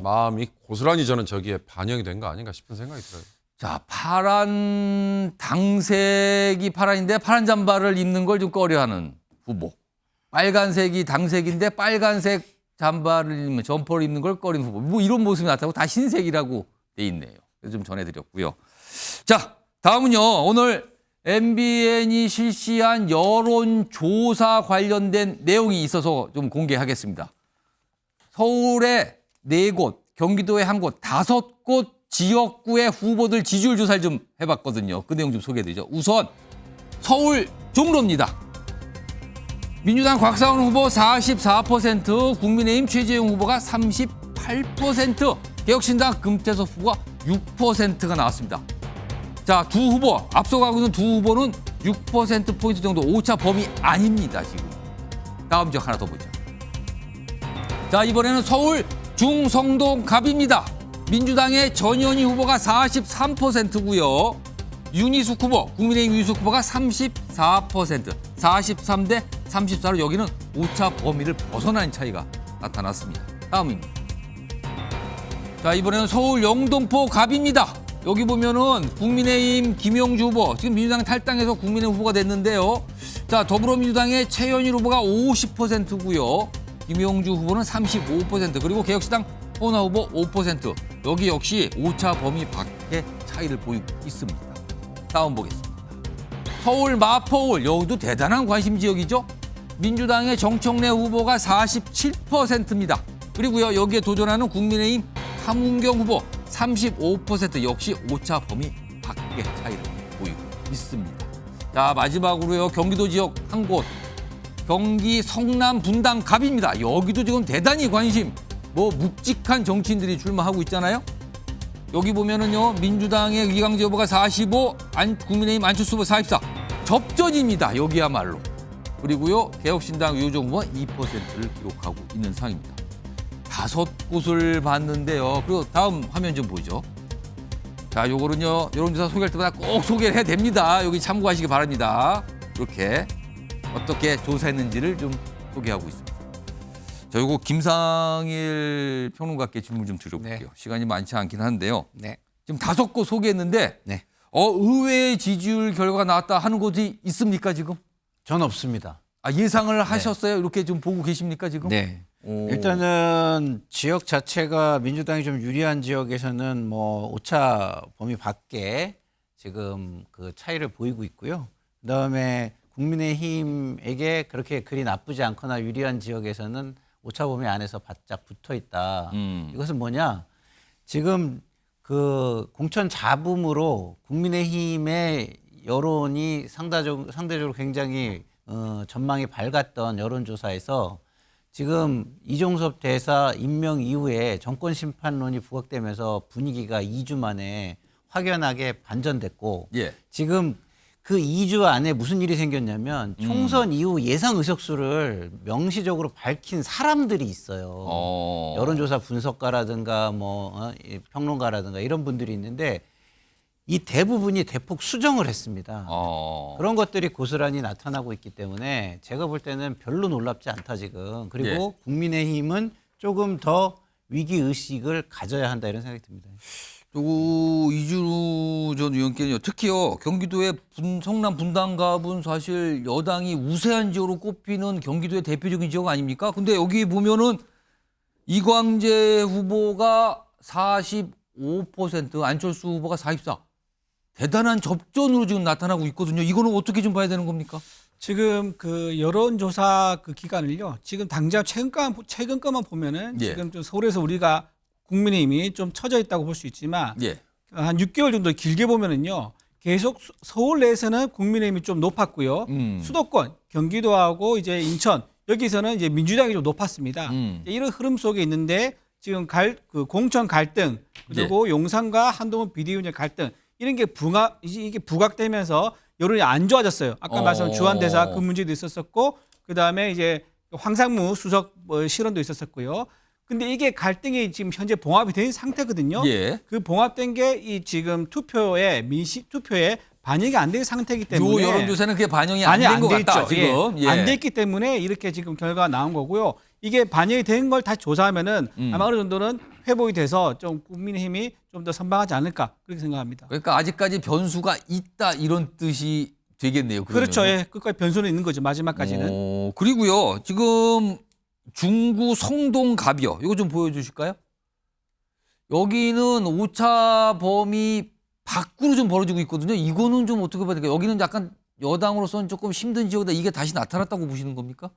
마음이 고스란히 저는 저기에 반영이 된 거 아닌가 싶은 생각이 들어요. 자, 파란 당색이 파란인데 파란 잠바를 입는 걸 좀 꺼려하는 후보. 빨간색이 당색인데 빨간색 잠바를 입는 점퍼를 입는 걸 꺼리는 후보. 뭐 이런 모습이 나타나고 다 흰색이라고 돼 있네요. 그래서 좀 전해드렸고요. 자, 다음은요. 오늘 MBN이 실시한 여론조사 관련된 내용이 있어서 좀 공개하겠습니다. 서울에 4곳, 경기도에 1곳, 5곳 지역구의 후보들 지지율 조사를 좀 해봤거든요. 그 내용 좀 소개해드리죠. 우선 서울 종로입니다. 민주당 곽상원 후보 44%, 국민의힘 최재형 후보가 38%, 개혁신당 금태섭 후보가 6%가 나왔습니다. 자, 두 후보, 앞서가고 있는 두 후보는 6%포인트 정도 오차 범위 아닙니다, 지금. 다음 지역 하나 더 보죠. 자, 이번에는 서울 중성동 갑입니다. 민주당의 전현희 후보가 43%고요. 윤희숙 후보, 국민의힘 윤희숙 후보가 34%, 43대 34로 여기는 오차 범위를 벗어난 차이가 나타났습니다. 다음입니다. 자, 이번에는 서울 영등포 갑입니다. 여기 보면은 국민의힘 김영주 후보, 지금 민주당 탈당해서 국민의힘 후보가 됐는데요. 자, 더불어민주당의 최현일 후보가 50%고요. 김영주 후보는 35%, 그리고 개혁신당 호나 후보 5%. 여기 역시 오차 범위 밖의 차이를 보이고 있습니다. 다음 보겠습니다. 서울 마포울, 여기도 대단한 관심 지역이죠. 민주당의 정청래 후보가 47%입니다. 그리고요, 여기에 도전하는 국민의힘 함은경 후보 35%, 역시 오차 범위 밖의 차이를 보이고 있습니다. 자, 마지막으로요, 경기도 지역 한 곳, 경기 성남 분당 갑입니다. 여기도 지금 대단히 관심, 묵직한 정치인들이 출마하고 있잖아요. 여기 보면은요, 민주당의 이광재 후보가 45, 국민의힘 안철수 후보 44. 접전입니다, 여기야말로. 그리고요, 개혁신당 유호정 후보가 2%를 기록하고 있는 상황입니다. 5곳을 봤는데요. 그리고 다음 화면 좀 보죠. 자, 요거는요, 여론조사 소개할 때마다 꼭 소개를 해야 됩니다. 여기 참고하시기 바랍니다. 이렇게 어떻게 조사했는지를 좀 소개하고 있습니다. 저 요거 김상일 평론가께 질문 좀 드려볼게요. 네. 시간이 많지 않긴 한데요. 네. 지금 5곳 소개했는데 네. 의외의 지지율 결과가 나왔다 하는 곳이 있습니까, 지금? 전 없습니다. 아, 예상을 하셨어요? 이렇게 좀 보고 계십니까, 지금? 네. 오. 일단은 지역 자체가 민주당이 좀 유리한 지역에서는 뭐 오차 범위 밖에 지금 그 차이를 보이고 있고요. 그다음에 국민의힘에게 그렇게 그리 나쁘지 않거나 유리한 지역에서는 오차 범위 안에서 바짝 붙어 있다. 이것은 뭐냐? 지금 그 공천 잡음으로 국민의힘의 여론이 상대적으로 굉장히 전망이 밝았던 여론조사에서 지금 이종섭 대사 임명 이후에 정권 심판론이 부각되면서 분위기가 2주 만에 확연하게 반전됐고 예. 지금 그 2주 안에 무슨 일이 생겼냐면 총선 이후 예상 의석수를 명시적으로 밝힌 사람들이 있어요. 여론조사 분석가라든가 평론가라든가 이런 분들이 있는데 이 대부분이 대폭 수정을 했습니다. 그런 것들이 고스란히 나타나고 있기 때문에 제가 볼 때는 별로 놀랍지 않다 지금. 그리고 국민의힘은 조금 더 위기의식을 가져야 한다 이런 생각이 듭니다. 요거 이준우 전 의원께는요, 특히요, 경기도의 성남 분당갑은 사실 여당이 우세한 지역으로 꼽히는 경기도의 대표적인 지역 아닙니까? 근데 여기 보면은 이광재 후보가 45%, 안철수 후보가 44%. 대단한 접전으로 지금 나타나고 있거든요. 이거는 어떻게 좀 봐야 되는 겁니까? 지금 그 여론조사 그 기간을요, 지금 당장 최근 거만 보면은 지금 좀 서울에서 우리가 국민의힘이 좀 처져 있다고 볼 수 있지만 한 6개월 정도 길게 보면은요, 계속 서울 내에서는 국민의힘이 좀 높았고요. 수도권, 경기도하고 이제 인천 여기서는 이제 민주당이 좀 높았습니다. 이런 흐름 속에 있는데 지금 그 공천 갈등 그리고 용산과 한동훈 비대위원장 갈등 이런 게 이게 부각되면서 여론이 안 좋아졌어요. 아까 말씀한 주한대사 그 문제도 있었었고, 그 다음에 이제 황상무 수석 실언도 있었었고요. 근데 이게 갈등이 지금 현재 봉합이 된 상태거든요. 그 봉합된 게 이 지금 투표에 반영이 안 된 상태이기 요 때문에 여론조사는 그게 반영이 안 된 것 같다, 지금. 예. 안 됐기 때문에 이렇게 지금 결과가 나온 거고요. 이게 반영이 된 걸 다시 조사하면은 아마 어느 정도는 회복이 돼서 좀 국민의힘이 좀 더 선방하지 않을까 그렇게 생각합니다. 그러니까 아직까지 변수가 있다 이런 뜻이 되겠네요. 그러면. 그렇죠. 예. 끝까지 변수는 있는 거죠. 마지막까지는. 그리고요. 지금 중구 성동갑이요. 이거 좀 보여주실까요? 여기는 오차 범위 밖으로 좀 벌어지고 있거든요. 이거는 좀 어떻게 봐야 될까요? 여기는 약간 여당으로서는 조금 힘든 지역이다. 이게 다시 나타났다고 보시는 겁니까?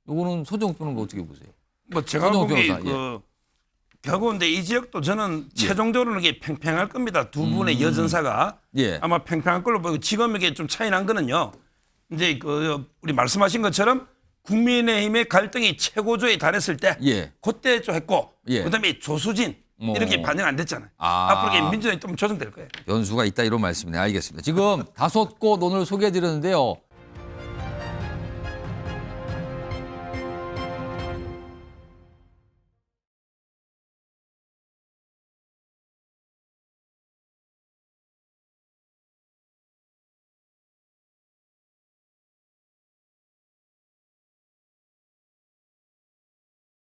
요거는 소정욱 변호사 어떻게 보세요? 뭐 제가 보기 벽인데 이 지역도 저는 최종적으로는 이게 팽팽할 겁니다. 두 분의 여전사가 아마 팽팽할 걸로 보이고 지금 이게 좀 차이 난 거는요. 이제 우리 말씀하신 것처럼 국민의힘의 갈등이 최고조에 달했을 때 그때 좀 했고 그다음에 조수진 이렇게 반영 안 됐잖아요. 앞으로 이게 민주당이 좀 조정될 거예요. 변수가 있다 이런 말씀이네. 알겠습니다. 지금 5곳 오늘 소개해드렸는데요.